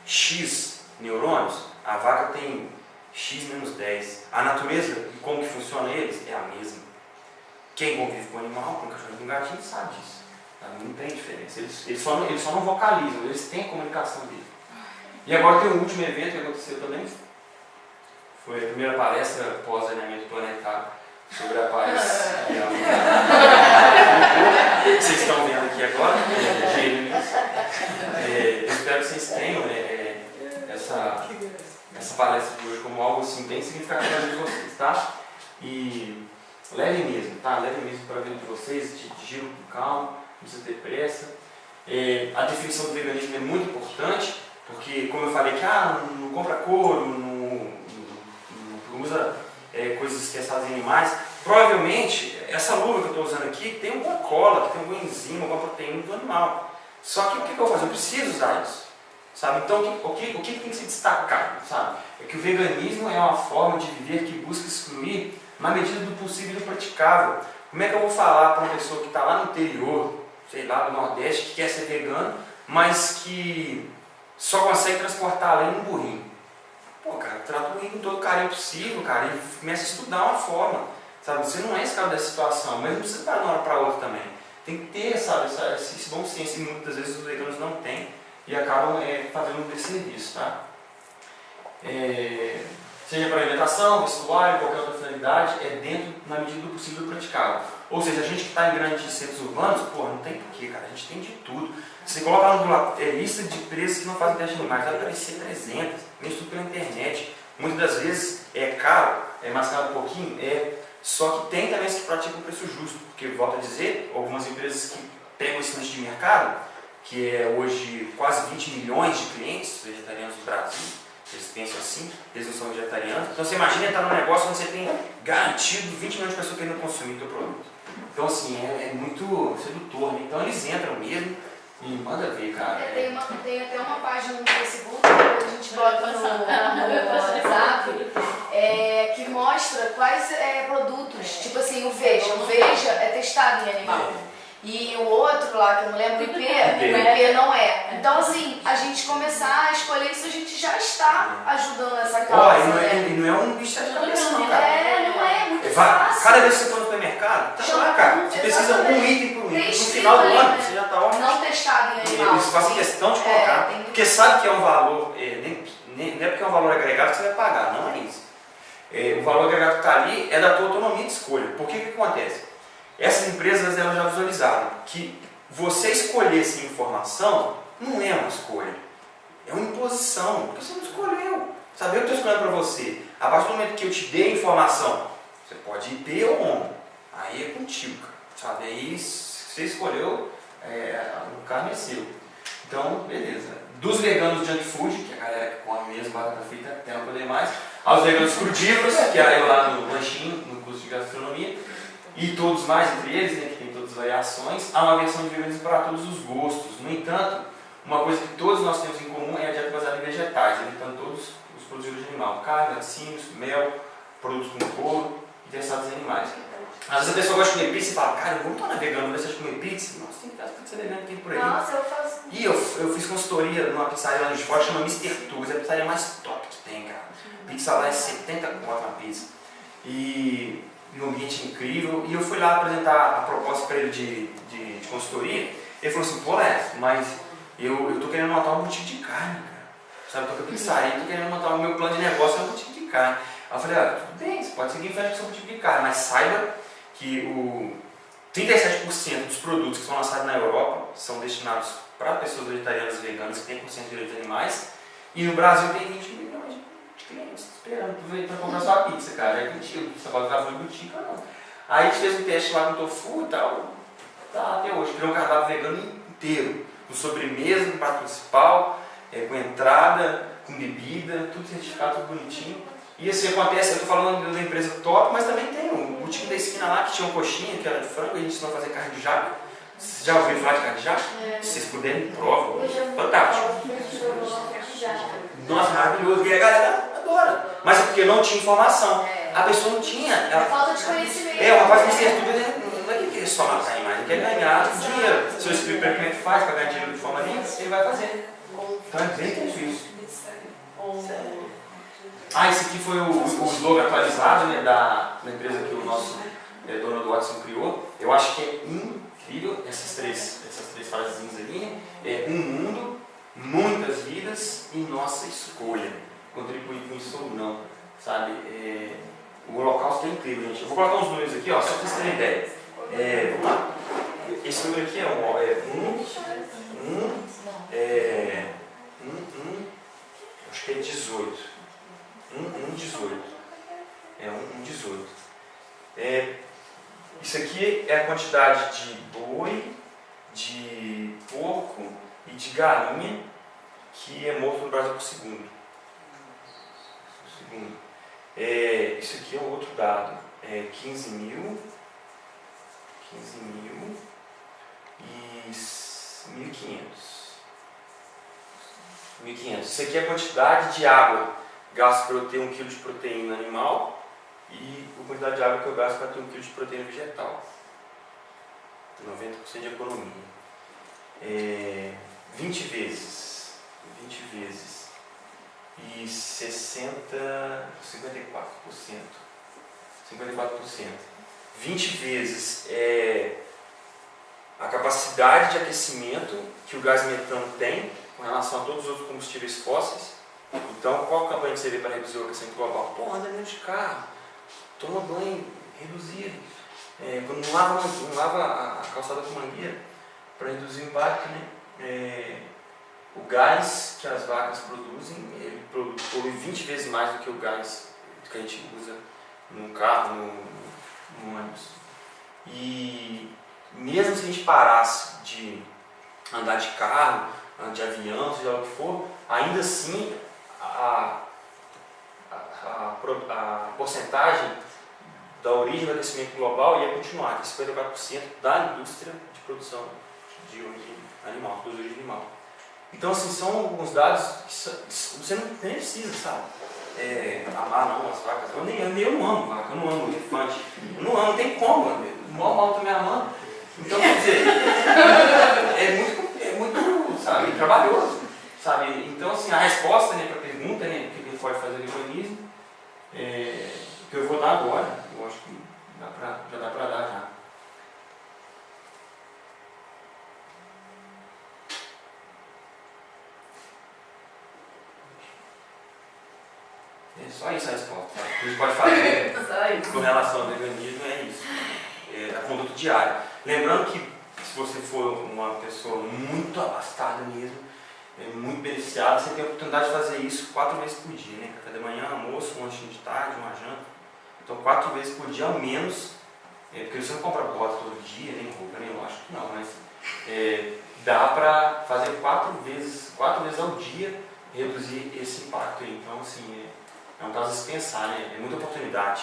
X neurônios, a vaca tem X menos 10. A natureza e como que funciona eles é a mesma. Quem convive com o animal, com o cachorro e com o gatinho, sabe disso. Não tem diferença. Eles só não vocalizam, eles têm a comunicação deles. E agora tem um último evento que aconteceu também. Foi a primeira palestra pós-alinhamento planetário sobre a paz e a humanidade. Vocês estão vendo aqui agora, eu espero que vocês tenham essa palestra de hoje como algo assim, bem significativo de vocês, tá? E leve mesmo, tá? Leve mesmo para a vida de vocês, giro com calma, não precisa ter pressa. A definição do veganismo é muito importante, porque, como eu falei, que não compra couro, não usa coisas esquecidas em animais. Provavelmente, essa luva que eu estou usando aqui tem alguma cola, tem alguma enzima, alguma proteína do animal. Só que o que eu vou fazer? Eu preciso usar isso. Sabe? Então, o que tem que se destacar? Sabe? É que o veganismo é uma forma de viver que busca excluir, na medida do possível e do praticável. Como é que eu vou falar para uma pessoa que está lá no interior, sei lá, do Nordeste, que quer ser vegano, mas que só consegue transportar a lenha num burrinho? Pô, cara, trata o burrinho com todo o carinho possível, cara, e começa a estudar uma forma. Sabe? Você não é escravo dessa situação, mas não precisa estar de uma hora para outra também. Tem que ter, sabe, esse bom senso, e muitas vezes os veganos não têm e acabam fazendo um desserviço, tá? Seja para alimentação, vestuário, qualquer outra finalidade, dentro, na medida do possível, praticável. Ou seja, a gente que está em grandes centros urbanos, pô, não tem porquê, cara, a gente tem de tudo. Você coloca lá lista de preços que não fazem teste de animais, vai aparecer 300, mesmo tudo pela internet. Muitas das vezes é caro, é mais caro um pouquinho, só que tem também os que praticam o preço justo, porque, volto a dizer, algumas empresas que pegam esse nicho de mercado, que é hoje quase 20 milhões de clientes vegetarianos no Brasil, eles pensam assim, eles não são vegetarianos. Então você imagina entrar num negócio onde você tem garantido 20 milhões de pessoas querendo consumir o seu produto. Então assim, é muito sedutor, né? Então eles entram mesmo e manda ver, cara. Tem até uma página no Facebook, que a gente bota no WhatsApp, que mostra quais produtos, tipo assim, o Veja é testado em animal. E o outro lá, que eu não lembro, o IP não é. Então, assim, a gente começar a escolher isso, a gente já está ajudando essa causa. E não é um bicho de cabeça, não, cara. Não é muito fácil. Cada vez que você for no supermercado, tá lá, cara. Você precisa um item por item. No final do ano, você já está ótimo. Não testado em animal. Eles fazem questão de colocar, porque sabe que é um valor, não é porque é um valor agregado que você vai pagar, não é isso. O valor agregado que está ali é da tua autonomia de escolha. Por que acontece? Essas empresas elas já visualizaram que você escolher essa informação não é uma escolha, é uma imposição, porque você não escolheu. Sabe, eu estou escolhendo para você. A partir do momento que eu te dei a informação, você pode ir ter ou não, aí é contigo, sabe? Aí você escolheu, o carro é seu. Então, beleza. Dos veganos junk food, que é a galera que come mesmo batata frita até não poder mais, aos veganos frugívoros, que é eu lá no lanchinho, no curso de gastronomia, e todos mais entre eles, né, que tem todas as variações, há uma versão de veganismo para todos os gostos. No entanto, uma coisa que todos nós temos em comum é a dieta baseada em vegetais, evitando todos os produtos de origem animal, carne, laticínios, mel, produtos com couro e testados em animais. Às vezes a pessoa gosta de comer pizza e fala, cara, eu vou me tornar vegano, não deixa de comer pizza. Nossa, tem pizza vegana que tem por aí. Nossa, eu faço. E eu fiz consultoria numa pizzaria lá de fora, chama Mr. Tugas, é a pizzaria mais top que tem, cara. Pizza lá é 70 conto uma pizza. E um ambiente incrível, e eu fui lá apresentar a proposta para ele de consultoria. Ele falou assim, pô, mas eu tô querendo montar um boutique de carne, cara. Sabe, eu tô com a pizzaria, tô querendo montar o meu plano de negócio, é um boutique de carne. Aí eu falei, tudo bem, você pode seguir em frente com o seu boutique de carne, mas saiba que 37% dos produtos que são lançados na Europa são destinados para pessoas vegetarianas e veganas que têm consciência de direitos animais, e no Brasil tem 20 milhões de clientes esperando pra comprar sua pizza, cara. Aí contigo, você pode usar boutique ou não. Aí a gente fez um teste lá com tofu e tal, tá até hoje. Criou um cardápio vegano inteiro, com sobremesa, com prato principal, com entrada, com bebida, tudo certificado, tudo bonitinho. E assim acontece, eu tô falando da empresa top, mas também tem o boutique da esquina lá que tinha uma coxinha, que era de frango, e a gente ensinou a fazer carne de jaca. Vocês já ouviram falar de carne de jaca? Se vocês puderem, prova. Fantástico. Nossa, maravilhoso. E a galera adora. Mas é porque não tinha informação. A pessoa não tinha. Falta de conhecimento. O rapaz me certo, não vai querer só matar a imagem, ele quer ganhar dinheiro. Se eu explico para ele como é que faz para ganhar dinheiro de forma limpa, ele vai fazer. Então é bem difícil. Esse aqui foi o slogan atualizado, né, da empresa que o nosso dono do Watson criou. Eu acho que é incrível essas três frasezinhas ali. Um mundo, muitas vidas e nossa escolha. Contribuir com isso ou não, sabe? O Holocausto é incrível, gente. Eu vou colocar uns números aqui, ó, só para vocês terem ideia. Vamos lá. Esse número aqui acho que é 18. 18. 18. Isso aqui é a quantidade de boi, de porco e de galinha que é morto no Brasil por segundo. Isso aqui é um outro dado. 15 mil e 1.500. Isso aqui é a quantidade de água gasto para eu ter 1 kg de proteína animal e a quantidade de água que eu gasto para ter 1 kg de proteína vegetal. 90% de economia. 20 vezes. E 54%. 20 vezes a capacidade de aquecimento que o gás metano tem com relação a todos os outros combustíveis fósseis. Então, qual a campanha que você vê para reduzir o aquecimento global? Pô, anda dentro de carro, toma banho reduzido, quando não lava a calçada com mangueira, para reduzir o impacto, né? O gás que as vacas produzem, ele polui 20 vezes mais do que o gás que a gente usa no carro, no ônibus. E mesmo se a gente parasse de andar de carro, de avião, seja lá o que for, ainda assim a porcentagem da origem do aquecimento global ia continuar, que é 54% da indústria de produção de origem animal, de origem animal. Então, assim, são alguns dados que você nem precisa, sabe? Amar não as vacas. Eu não amo vaca, eu não amo elefante. Eu não amo, não tem como. Mal também amando. Então, quer dizer, é muito, sabe, trabalhoso, sabe? Então, assim, a resposta, né, para a pergunta, né, o que ele pode fazer no veganismo, que eu vou dar agora, eu acho que já dá para dar já. É só isso a resposta. Tá? O que a gente pode fazer com relação ao veganismo é isso. A conduta diária. Lembrando que se você for uma pessoa muito abastada mesmo, muito beneficiada, você tem a oportunidade de fazer isso 4 vezes por dia, né? Café da manhã, almoço, um lanchinho de tarde, uma janta. Então 4 vezes por dia ao menos, porque você não compra bota todo dia, nem roupa, nem lógico que não, mas dá para fazer 4 vezes ao dia e reduzir esse impacto aí. Então, assim, é um caso a se pensar, né? É muita oportunidade,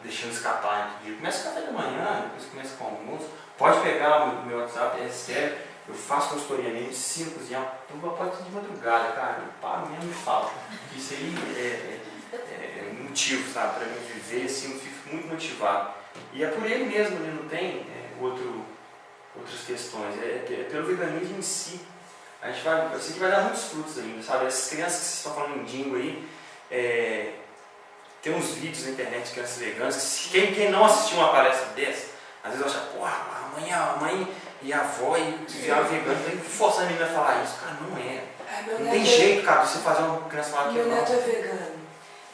deixando escapar entre o dia. Começa o café da manhã, depois começa com o almoço. Pode pegar o meu WhatsApp, é sério, eu faço consultoria mesmo, ensino a cozinhar, pode ser de madrugada, cara, eu paro mesmo e falo. Isso aí é motivo, sabe, para mim viver, assim, eu fico muito motivado. E é por ele mesmo, né? Não tem outras questões, é pelo veganismo em si. A gente eu sei que vai dar muitos frutos ainda, sabe? Essas crianças que vocês estão falando em Dingo aí, tem uns vídeos na internet de crianças veganas, que quem não assistiu uma palestra dessa, às vezes acha, porra, a mãe e a avó viraram vegano, tem que forçar a menina a falar isso. Cara, não é. Não tem jeito, cara, você fazer uma criança falar que meu neto é vegano.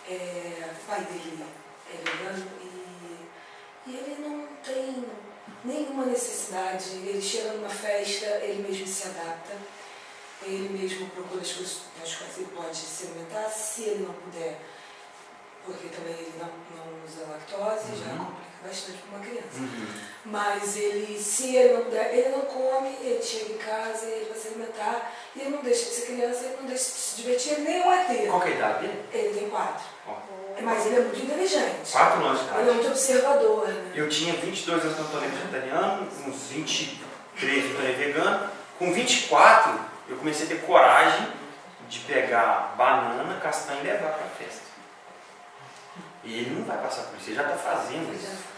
O pai dele é vegano e ele não tem nenhuma necessidade. Ele chega numa festa, ele mesmo se adapta. ele mesmo procura as coisas nas quais ele pode se alimentar. Se ele não puder, porque também ele não usa lactose, já complica bastante para uma criança. Mas ele, se ele não puder, ele não come, ele chega em casa, ele vai se alimentar, e ele não deixa de ser criança, ele não deixa de se divertir, ele nem vai ter. Qual que é a idade dele? Ele tem 4. Mas ele é muito inteligente. 4 anos de idade. Ele é muito observador, né? Eu tinha 22 anos quando eu tornei vegetariano, uns 23 eu tornei vegano. Com 24, eu comecei a ter coragem de pegar banana, castanha e levar para a festa. E ele não vai passar por isso, ele já está fazendo isso.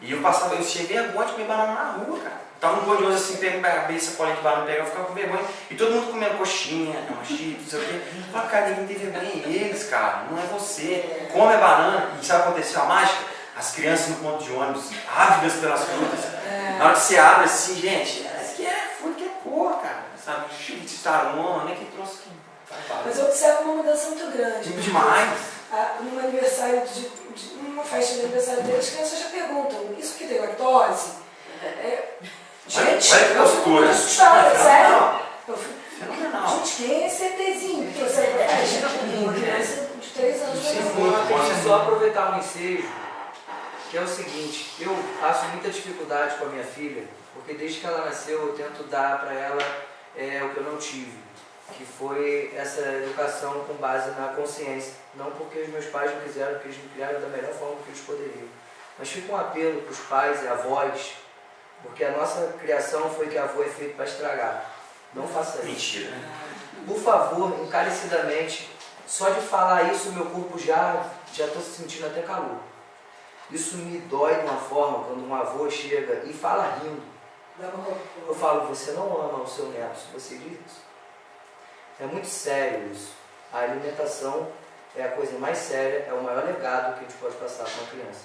E eu cheguei agora de comer banana na rua, cara. Tava um gordoso assim, peguei sacolinha de banana, eu ficava com vergonha. E todo mundo comendo coxinha, chips, não sei o quê. Eu falava, cara, ninguém tem vergonha em eles, cara. Não é você. Come a banana. E sabe o que aconteceu? A mágica? As crianças no ponto de ônibus, ávidas pelas frutas. Na hora que você abre assim, gente, isso aqui é fruta que é cor, cara. Sabe? Chips de tarona, né? Que trouxe aqui. Mas eu observo uma mudança muito grande. Demais. Num aniversário, numa festa de aniversário dele, as crianças já perguntam, isso que tem lactose? Gente, olha que postura. Eu fico assustada, sério. Fenomenal. Gente, quem é esse ETzinho que trouxe pra festa? Uma criança de 3 anos. Deixa eu só aproveitar um ensejo, que é o seguinte, eu passo muita dificuldade com a minha filha, porque desde que ela nasceu eu tento dar para ela o que eu não tive, que foi essa educação com base na consciência. Não porque os meus pais não quiseram, porque eles me criaram da melhor forma que eles poderiam. Mas fica um apelo para os pais e avós, porque a nossa criação foi que avô é feito para estragar. Não faça isso. Mentira. Por favor, encarecidamente, só de falar isso meu corpo já estou sentindo até calor. Isso me dói de uma forma quando um avô chega e fala rindo. Eu falo, você não ama o seu neto, você diz isso. É muito sério isso. A alimentação é a coisa mais séria, é o maior legado que a gente pode passar para uma criança.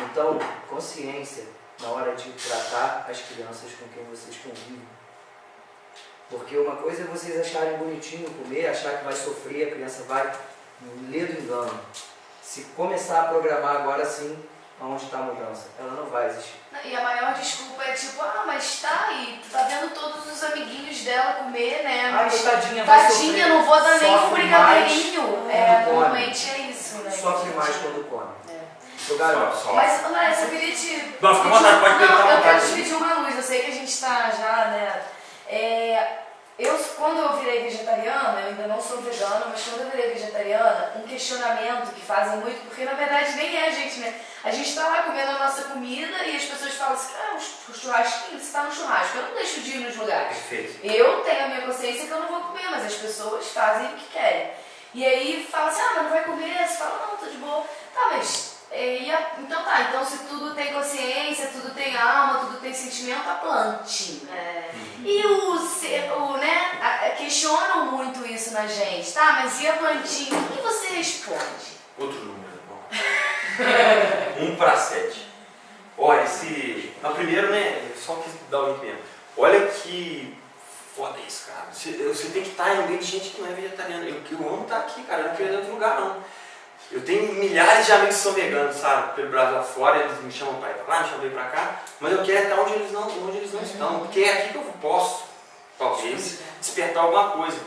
Então, consciência na hora de tratar as crianças com quem vocês convivem. Porque uma coisa é vocês acharem bonitinho comer, achar que vai sofrer, a criança vai ler do engano. Se começar a programar agora sim, aonde está a mudança, ela não vai existir. E a maior desculpa é tipo, mas tá aí, tu tá vendo todos os amiguinhos dela comer, né? Mas tadinha, vai sofrer. Não vou dar nenhum Sofre brigadeirinho. mais Normalmente é isso, né? Sofre mais quando come. Mas, André, eu queria te... Não, fica à vontade, pode perguntar. Eu quero te pedir uma luz, eu sei que a gente está já, né? Quando eu virei vegetariana, eu ainda não sou vegana, mas quando eu virei vegetariana, um questionamento que fazem muito, porque na verdade nem é a gente, né? A gente está lá comendo a nossa comida e as pessoas falam assim, o churrasquinho, você está no churrasco, eu não deixo de ir nos lugares. Perfeito. Eu tenho a minha consciência que eu não vou comer, mas as pessoas fazem o que querem. E aí fala assim, mas não vai comer? Você fala, não, tô de boa. Tá, mas... Então se tudo tem consciência, tudo tem alma, tudo tem sentimento, plante. E questionam muito isso na gente, tá? Mas e a plantinha? O que você responde? Outro número, bom. 1 para 7. Olha, primeiro, né, só quis dar o link mesmo. Olha que foda isso, cara. Você tem que estar em alguém de gente que não é vegetariana. Eu amo estar aqui, cara. Eu não queria ir em outro lugar, não. Eu tenho milhares de amigos que são veganos, sabe? Pelo Brasil afora, eles me chamam para ir para lá, me chamam para ir para cá. Mas eu quero estar onde eles não estão. Porque é aqui que eu posso, talvez, despertar alguma coisa.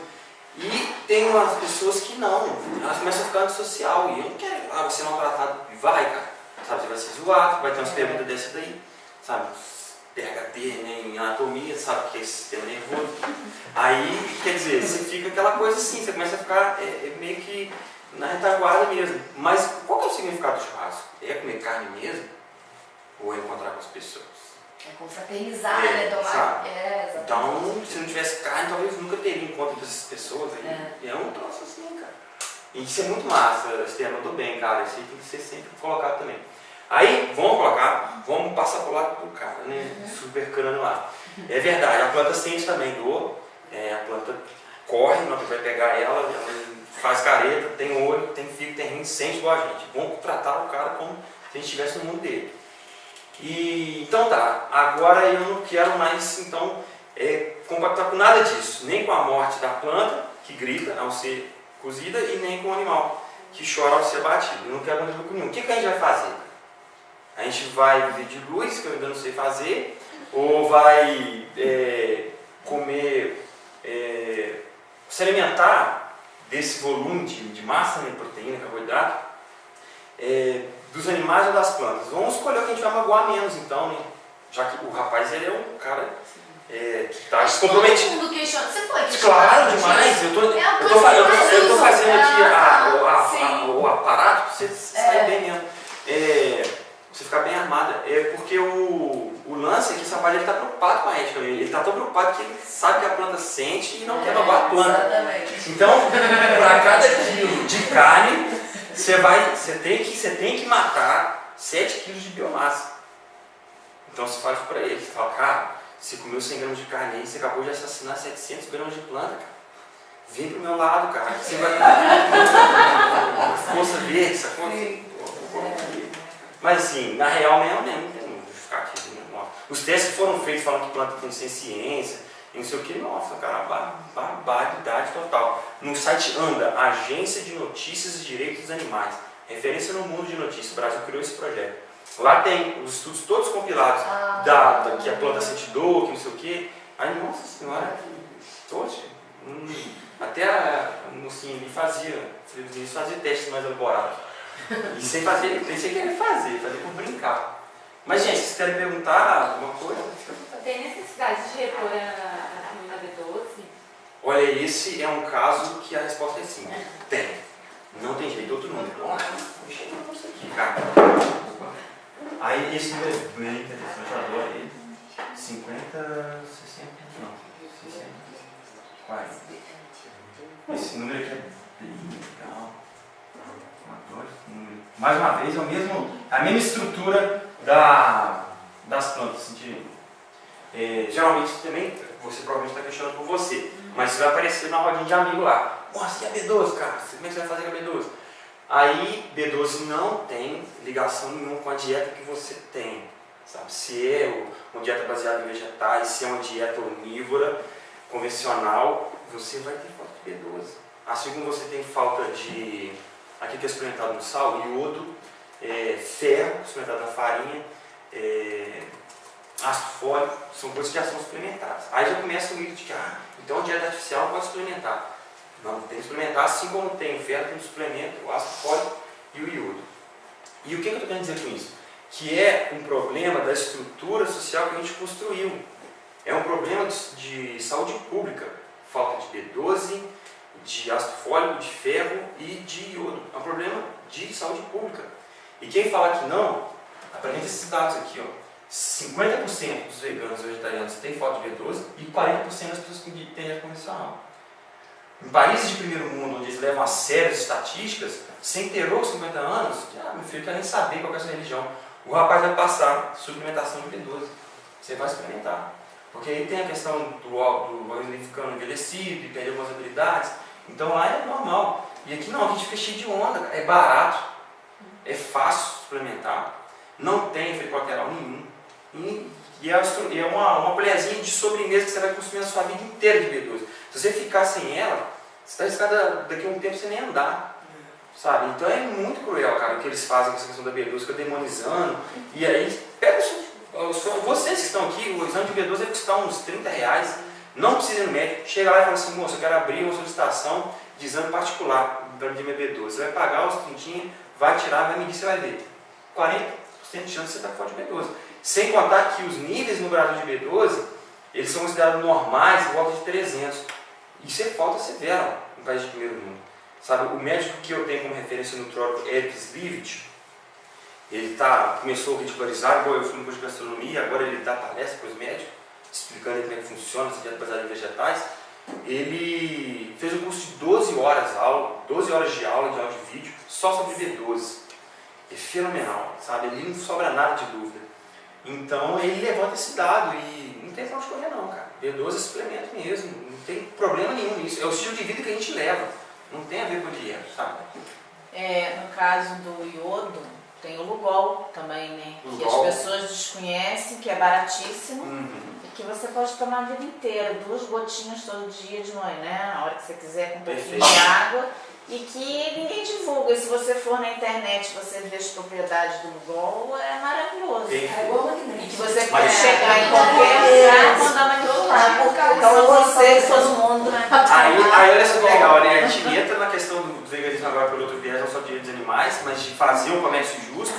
E tem umas pessoas que não. Elas começam a ficar antissocial. E eu não quero. Você não é maltratado. Vai, cara. Sabe? Você vai ser zoado, vai ter umas perguntas dessa daí. Sabe? PhD, né, em anatomia, sabe o que é esse sistema nervoso. Aí, quer dizer, você fica aquela coisa assim, você começa a ficar meio que na retaguarda mesmo. Mas qual que é o significado do churrasco? É comer carne mesmo? Ou é encontrar com as pessoas? É confraternizar, né? Tomar. Então, se não tivesse carne, talvez nunca teria encontro dessas pessoas aí. É um troço assim, cara. E isso é muito massa, Estevam, eu tô bem, cara. Isso aí tem que ser sempre colocado também. Aí, vamos passar por lá do cara, né? Super crânio lá. É verdade, a planta sente também dor. A planta corre, na hora que vai pegar ela faz careta, tem olho, tem fígado, tem rim, sente igual a gente. Vamos tratar o cara como se a gente estivesse no mundo dele. Então tá, agora eu não quero mais compactar com nada disso, nem com a morte da planta, que grita ao ser cozida, e nem com o animal, que chora ao ser batido. Eu não quero mais lucro nenhum. O que a gente vai fazer? A gente vai viver de luz, que eu ainda não sei fazer, ou vai comer se alimentar desse volume de massa, né, proteína, carboidrato, dos animais ou das plantas. Vamos escolher o que a gente vai magoar menos, então, né? Já que o rapaz ele é um cara que está comprometido. Todo mundo questiona. Você foi questionado? Claro, demais. Eu tô fazendo aqui o aparato para você sair bem mesmo. Você ficar bem armada. Porque o lance é que esse rapaz está preocupado com a ética. Ele está tão preocupado que ele sabe que a planta sente e não quer magoar a planta. Exatamente. Então, para cada quilo de carne, você tem que matar 7 quilos de biomassa. Então você fala isso para ele. Você fala, cara, você comeu 100 gramas de carne aí, você acabou de assassinar 700 gramas de planta, cara. Vem pro meu lado, cara. Você vai força verde, sacou? Mas assim, na real mesmo, não tem ficar aqui. Os testes foram feitos falando que planta tem ciência, e não sei o que. Nossa, cara, barbaridade total. No site ANDA, Agência de Notícias e Direitos dos Animais, referência no mundo de notícias, o Brasil criou esse projeto. Lá tem os estudos todos compilados, que a planta sente dor, que não sei o que. Aí, nossa senhora, até a mocinha ali fazia testes mais elaborados. E sem fazer, nem sei o que ele fazia por brincar. Mas, gente, se vocês querem perguntar alguma coisa... Tem necessidade de repor a vitamina B12? Olha, esse é um caso que a resposta é sim. Tem. Não tem jeito, outro número. Vamos lá, deixa eu ver isso aqui, cara. Aí, esse número é bem interessante, eu adoro ele. 50, 60, não, 60, 40. Esse número aqui é bem legal. Mais uma vez, a mesma estrutura das plantas. Geralmente também, você provavelmente está questionando por você, mas você vai aparecer na rodinha de amigo lá. Nossa, e a B12, cara? Como é que você vai fazer com a B12? Aí, B12 não tem ligação nenhuma com a dieta que você tem. Sabe? Se é uma dieta baseada em vegetais, se é uma dieta onívora, convencional, você vai ter falta de B12. Assim como você tem falta de... Aqui que é suplementado no sal, iodo, ferro, suplementado na farinha, ácido fólico, são coisas que já são suplementadas. Aí já começa o mito de que, então a dieta artificial não pode suplementar. Não, tem que suplementar, assim como tem o ferro, tem o suplemento, o ácido fólico e o iodo. E o que eu estou querendo dizer com isso? Que é um problema da estrutura social que a gente construiu. É um problema de saúde pública, falta de B12, de ácido fólico, de ferro e de iodo. É um problema de saúde pública. E quem fala que não, apresenta esses dados aqui, ó. 50% dos veganos e vegetarianos têm falta de B12 e 40% das pessoas que têm dieta convencional. Em países de primeiro mundo, onde eles levam a sério as estatísticas, você inteirou 50 anos, meu filho quer nem saber qual é a sua religião. O rapaz vai passar suplementação de B12. Você vai suplementar. Porque aí tem a questão do organismo ficando envelhecido e perder algumas habilidades. Então lá é normal. E aqui não, a gente fica cheio de onda, é barato, é fácil suplementar, não tem efeito colateral nenhum. E é uma colherzinha de sobremesa que você vai consumir a sua vida inteira de B12. Se você ficar sem ela, você está arriscado daqui a um tempo você nem andar. Sabe? Então é muito cruel, cara, o que eles fazem com essa questão da B12, fica demonizando. E aí, pega vocês que estão aqui, o exame de B12 vai custar uns R$30. Não precisa ir no médico. Chega lá e fala assim, moça, eu quero abrir uma solicitação de exame particular para medir minha B12. Você vai pagar os 30, vai tirar, vai medir, você vai ver. 40% de chance de você estar com falta de B12. Sem contar que os níveis no Brasil de B12, eles são considerados normais em volta de 300. Isso é falta severa no país de primeiro mundo. Sabe, o médico que eu tenho como referência no nutrólogo, Eric Slivit, ele começou a ridicularizar, igual eu fui no curso de gastronomia, agora ele dá palestra para os médicos, explicando como é que funciona essa dieta baseada em vegetais. Ele fez um curso de 12 horas de aula de áudio e vídeo, só sobre B12. É fenomenal, sabe? Ele não sobra nada de dúvida. Então ele levanta esse dado e não tem pra onde correr não, cara. B12 é suplemento mesmo, não tem problema nenhum nisso. É o estilo de vida que a gente leva, não tem a ver com a dieta, sabe? No caso do iodo, tem o Lugol também, né? Que as pessoas desconhecem, que é baratíssimo e que você pode tomar a vida inteira, 2 gotinhas todo dia de manhã, né? A hora que você quiser, com um pouquinho de água. e que ninguém divulga. Se você for na internet, você vê as propriedades do Lugol, é maravilhoso. É igual magnético. E que você pode chegar em qualquer lugar mandando aquilo lá. Então você, todo mundo, né? Aí olha só que legal, né? A gente entra na questão do veganismo agora por outro viés, não só de direitos animais, mas de fazer um comércio justo.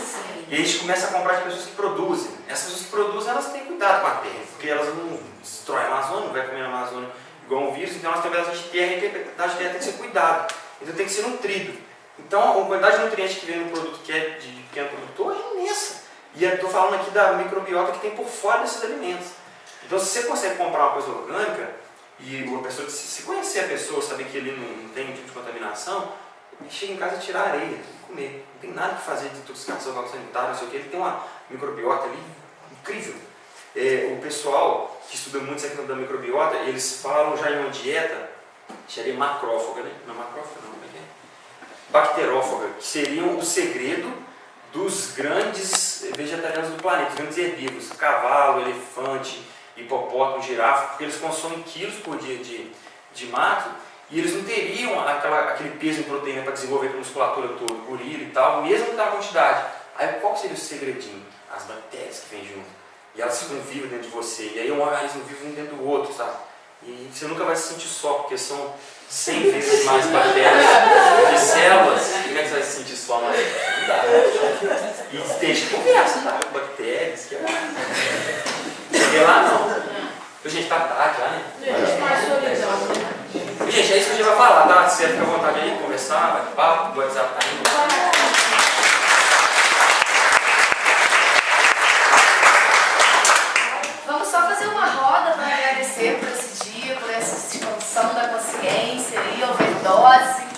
E a gente começa a comprar de pessoas que produzem. Essas pessoas que produzem, elas têm cuidado com a terra, porque elas não destroem a Amazônia, não vai comer na Amazônia igual um vírus, então elas têm um pedaço de terra e a pedaço de terra tem que ser cuidado. Então tem que ser nutrido. Então a quantidade de nutrientes que vem no produto que é de pequeno produtor é imensa. E eu estou falando aqui da microbiota que tem por fora desses alimentos. Então se você consegue comprar uma coisa orgânica, e uma pessoa, se conhecer a pessoa, saber que ele não tem nenhum tipo de contaminação, chega em casa e tira a areia e comer. Não tem nada que fazer de intoxicação com água sanitária, não sei o que. Ele tem uma microbiota ali incrível. O pessoal que estuda muito essa questão da microbiota, eles falam já em uma dieta, seria macrófaga, né? Não é macrófaga não, como é que é? Bacterófaga, que seriam o segredo dos grandes vegetarianos do planeta, os grandes herbívoros, cavalo, elefante, hipopótamo, girafa, porque eles consomem quilos por dia de mato e eles não teriam aquele peso em proteína para desenvolver a musculatura toda, gorila e tal, mesmo que naquela quantidade. Aí qual seria o segredinho? As bactérias que vêm junto. E elas convivem dentro de você. E aí um organismo vive um dentro do outro, sabe? E você nunca vai se sentir só, porque são 100 vezes mais bactérias de células. Como é que você vai se sentir só? Mas não dá. E tem gente que conversa, tá? Bactérias, que é cheguei lá não. Gente, tá tarde já, né? Gente, é isso que a gente vai falar, tá? Você fica à vontade aí, conversar, bate papo, o WhatsApp tá aí. Vamos só fazer uma roda para agradecer por esse dia, por essa expansão da consciência e overdose.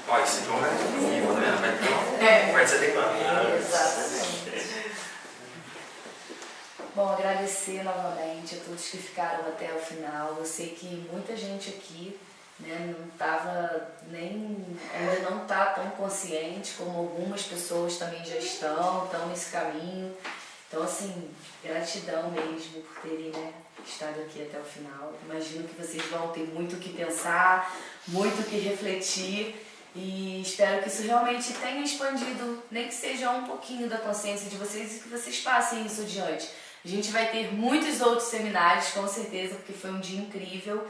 Ó, esse jogo é vivo, né? Vai ser declamado. Exatamente. Bom, agradecer novamente a todos que ficaram até o final. Eu sei que muita gente aqui, né, não estava ainda não está tão consciente como algumas pessoas também já estão nesse caminho. Então, assim, gratidão mesmo por terem, né, estado aqui até o final. Imagino que vocês vão ter muito o que pensar, muito o que refletir. E espero que isso realmente tenha expandido, nem que seja um pouquinho da consciência de vocês e que vocês passem isso adiante. A gente vai ter muitos outros seminários, com certeza, porque foi um dia incrível.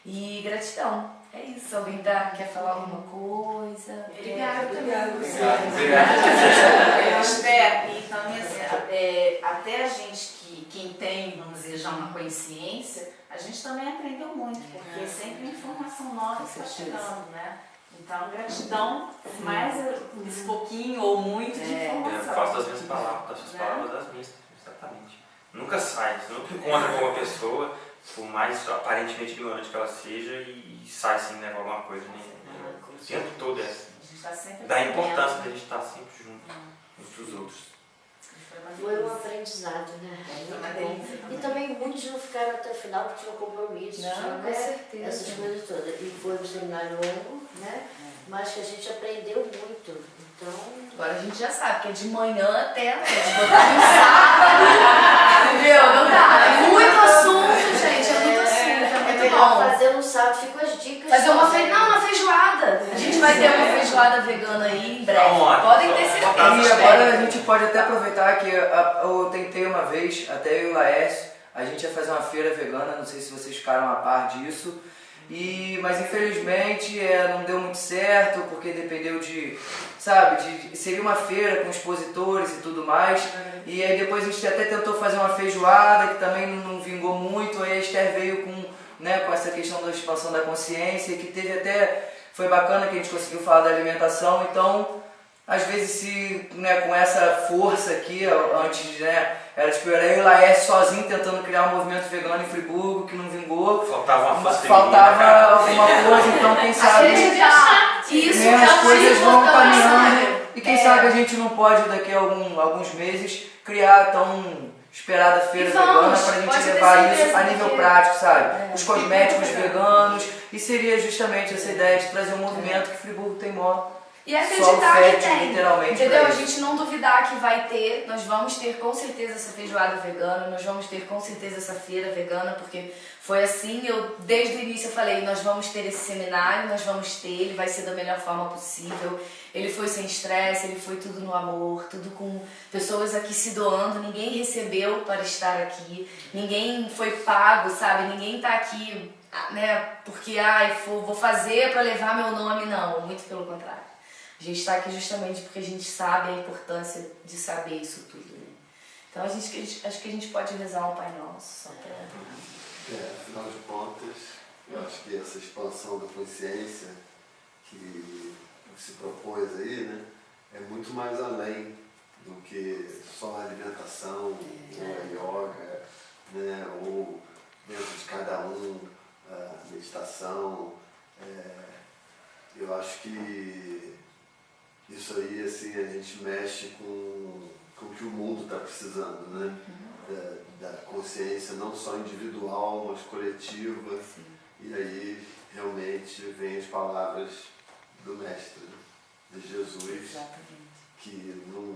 E gratidão. É isso. Alguém quer falar alguma coisa? Obrigada. Obrigado. Esther, e também assim, até a gente quem tem, vamos dizer, já uma consciência, a gente também aprendeu muito, porque sempre informação nova está chegando, né? Então, gratidão, mais esse pouquinho ou muito de informação. Eu faço das minhas palavras, das suas palavras, das minhas, exatamente. Nunca sai, você nunca encontra com uma pessoa, por mais aparentemente ignorante que ela seja, e sai sem levar alguma coisa. Né? O tempo todo é assim. Da importância de a gente estar sempre junto uns dos outros. Foi um aprendizado, né? E também muitos não ficaram até o final porque tinham compromissos, Com certeza. essas coisas todas. E foi um seminário longo, né? Mas que a gente aprendeu muito. Então... Agora a gente já sabe que é de manhã até a noite. Botar no sábado. Entendeu? Não dá. É muito assunto, gente. É muito assunto. É muito bom. Fazer no sábado, ficam as dicas. Fazer uma feijoada. A gente vai ter uma feijoada vegana aí em breve. Podem ter certeza. E agora a gente pode até aproveitar que eu tentei uma vez, até eu e o Laércio, a gente ia fazer uma feira vegana, não sei se vocês ficaram a par disso. Mas infelizmente não deu muito certo, porque dependeu seria uma feira com expositores e tudo mais, e aí depois a gente até tentou fazer uma feijoada que também não vingou muito, aí a Esther veio com essa questão da expansão da consciência, que foi bacana que a gente conseguiu falar da alimentação. Então às vezes com essa força aqui, antes era tipo eu e o Laércio sozinho tentando criar um movimento vegano em Friburgo que não vingou. Faltava alguma coisa, então quem sabe as coisas vão caminhando. E quem sabe a gente não pode daqui a alguns meses criar esperar da feira E vamos, vegana pra gente pode ter levar isso certeza a nível que- prático, sabe? Os cosméticos muito legal. veganos, e seria justamente essa ideia de trazer um movimento que Friburgo tem mó E solo acreditar que fértil, tem, literalmente. entendeu? pra A isso. gente não duvidar que vai ter, nós vamos ter com certeza essa feijoada vegana, nós vamos ter com certeza essa feira vegana, porque foi assim, desde o início eu falei, nós vamos ter esse seminário, nós vamos ter, ele vai ser da melhor forma possível, ele foi sem estresse, ele foi tudo no amor, tudo com pessoas aqui se doando, ninguém recebeu para estar aqui, ninguém foi pago, sabe, ninguém tá aqui, né, porque, vou fazer para levar meu nome, não, muito pelo contrário. A gente está aqui justamente porque a gente sabe a importância de saber isso tudo, né? Então acho que a gente pode rezar um Pai Nosso só para... Afinal de contas, eu acho que essa expansão da consciência que se propôs aí, né, é muito mais além do que só a alimentação, ou a yoga, né, ou dentro de cada um, a meditação. Eu acho que isso aí, assim, a gente mexe com o que o mundo está precisando, né? Da consciência não só individual, mas coletiva. Sim. E aí realmente vem as palavras do Mestre, né? De Jesus. Exatamente. Que não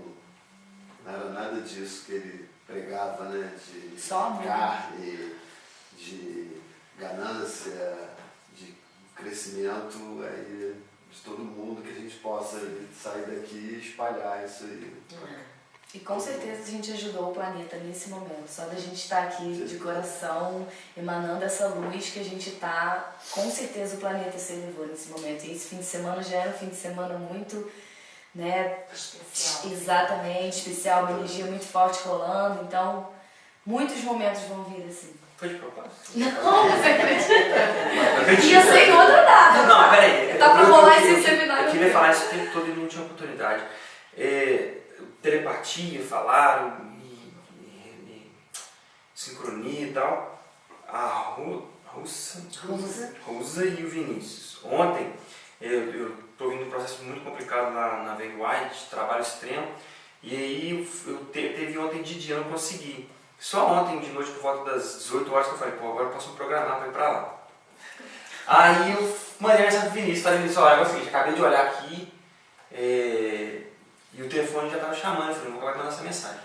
era nada disso que ele pregava, né? De Só amor. carne, de ganância, de crescimento aí de todo mundo, que a gente possa sair daqui e espalhar isso aí. E com certeza a gente ajudou o planeta nesse momento. Só da gente estar aqui de coração, emanando essa luz que a gente está, com certeza o planeta se elevou nesse momento. E esse fim de semana já era um fim de semana muito, né, Especial. Exatamente, especial, uma energia muito forte rolando. Então, muitos momentos vão vir assim. Foi de propósito? Não, você acredita? Ia ser em outra data. Não, peraí. Tá pra rolar esse seminário. Eu queria falar isso o tempo todo e não tinha oportunidade. Telepatia, falaram, e sincronia e tal. A Rosa e o Vinícius. Ontem, eu estou vindo um processo muito complicado na VGY, de trabalho extremo, e aí teve ontem de dia, eu não consegui. Só ontem de noite, por volta das 18 horas, que eu falei, agora eu posso me programar para ir para lá. Aí eu mandei mensagem pro Vinícius, falei, Vinícius, olha, é o seguinte, acabei de olhar aqui, e o telefone já estava chamando, eu falei, não vou mandar essa mensagem.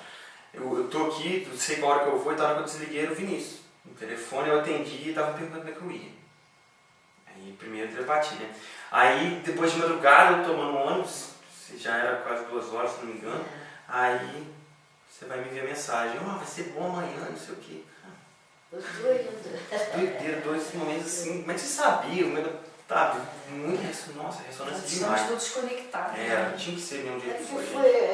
Eu tô aqui, não sei qual hora que eu vou, e na hora que eu desliguei era o Vinícius. No telefone eu atendi e estava perguntando como é que eu ia. Aí primeiro telepatia, né? Aí depois de madrugada, eu tomando um ônibus, já era quase 2 horas, se não me engano, aí você vai me enviar mensagem, vai ser bom amanhã, não sei o quê. Doideira, dois momentos assim, como é que você sabia? Tá, muito ressonância Nós demais. estamos todos conectados. Tinha que ser mesmo do jeito que foi.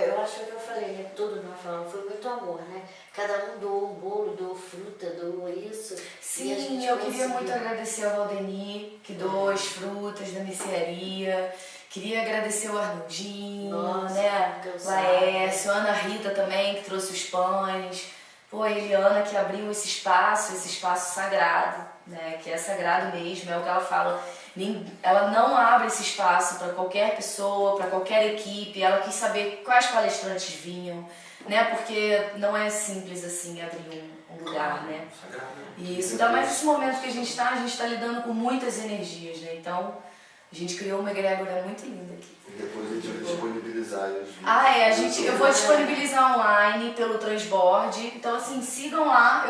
Eu acho que eu falei, né? Tudo nós falamos, foi muito amor, né? Cada um doou um bolo, doou fruta, doou isso. Sim, eu queria muito agradecer ao Valdemir, que doou as frutas da mercearia. Queria agradecer o Arnaldinho, né? Laércio, Ana Rita também, que trouxe os pães. Pô, a Eliana que abriu esse espaço sagrado, né? Que é sagrado mesmo, é o que ela fala. Ela não abre esse espaço para qualquer pessoa, para qualquer equipe. Ela quis saber quais palestrantes vinham, né? Porque não é simples assim abrir um lugar, né? E isso, ainda mais nesse momento que a gente está lidando com muitas energias, né? Então, a gente criou uma egrégora muito linda aqui. E depois a gente vai disponibilizar os eu vou disponibilizar online pelo Transbord. Então, assim, sigam lá.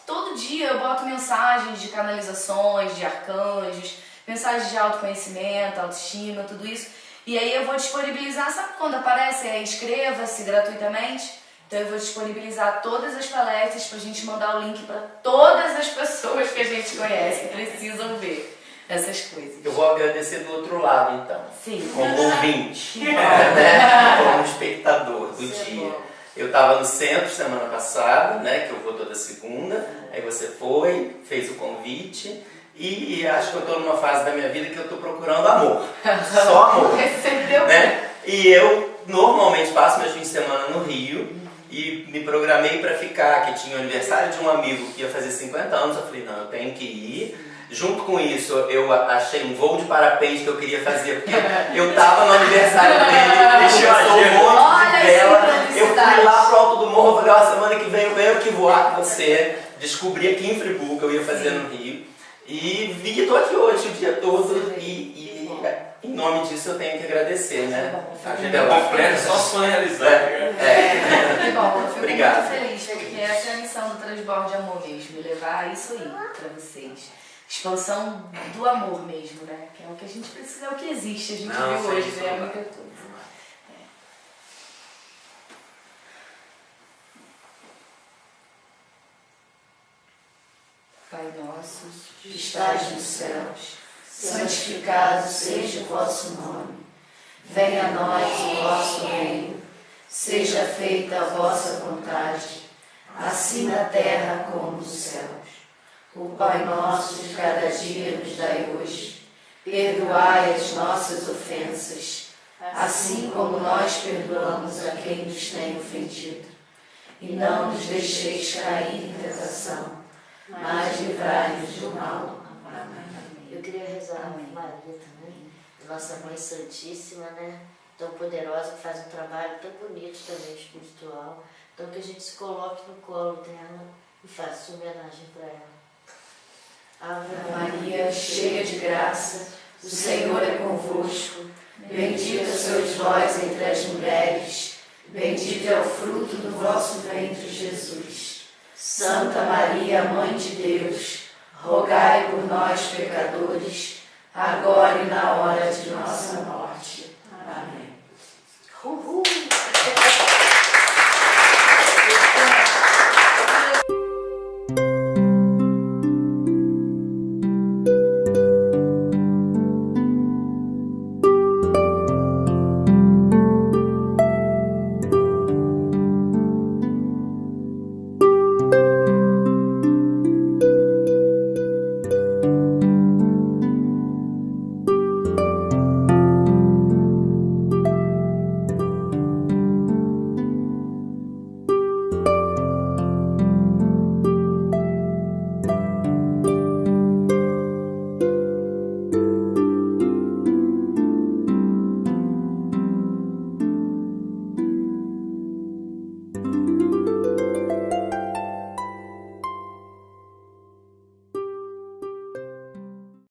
Todo dia eu boto mensagens de canalizações, de arcanjos, mensagens de autoconhecimento, autoestima, tudo isso. E aí eu vou disponibilizar, sabe quando aparece? Inscreva-se gratuitamente. Então eu vou disponibilizar todas as palestras pra gente mandar o link para todas as pessoas que a gente conhece, que precisam ver essas coisas. Eu vou agradecer do outro lado, então. Sim. Como ouvinte, né? Como espectador do dia. Eu estava no centro semana passada, né? Que eu vou toda segunda. Aí você fez o convite. E acho que eu estou numa fase da minha vida que eu estou procurando amor. Só amor. Recebeu. Né? E eu normalmente passo meus fins de semana no Rio. E me programei para ficar, que tinha o aniversário de um amigo que ia fazer 50 anos. Eu falei, não, eu tenho que ir. Junto com isso, eu achei um voo de parapente que eu queria fazer, porque eu tava no aniversário dele, ele começou um monte de vela, eu fui lá pro alto do morro bom, vou fazer uma semana que vem, eu venho aqui voar com você. Descobri aqui em Friburgo que eu ia fazer no Rio. E estou aqui hoje o dia todo e em nome disso eu tenho que agradecer, né? A gente é completo, só sonho realizado. Que bom, eu fico Obrigado. muito feliz, porque essa é a missão do Transborde Amor mesmo, levar isso aí pra vocês. Expansão do amor mesmo, né? Que é o que a gente precisa, é o que existe, a gente viu hoje, né? É muita coisa. Pai nosso, que estás nos céus, santificado seja o vosso nome. Venha a nós o vosso reino. Seja feita a vossa vontade, assim na terra como nos céus. O Pai nosso de cada dia nos dai hoje. Perdoai as nossas ofensas, assim como nós perdoamos a quem nos tem ofendido. E não nos deixeis cair em tentação, mas livrai-nos do mal. Amém. Eu queria rezar a Maria também, nossa Mãe Santíssima, né? Tão poderosa, que faz um trabalho tão bonito também, espiritual. Então que a gente se coloque no colo dela e faça uma homenagem para ela. Ave Maria, cheia de graça, o Senhor é convosco. Bendita sois vós entre as mulheres, bendito é o fruto do vosso ventre, Jesus. Santa Maria, Mãe de Deus, rogai por nós, pecadores, agora e na hora de nossa morte.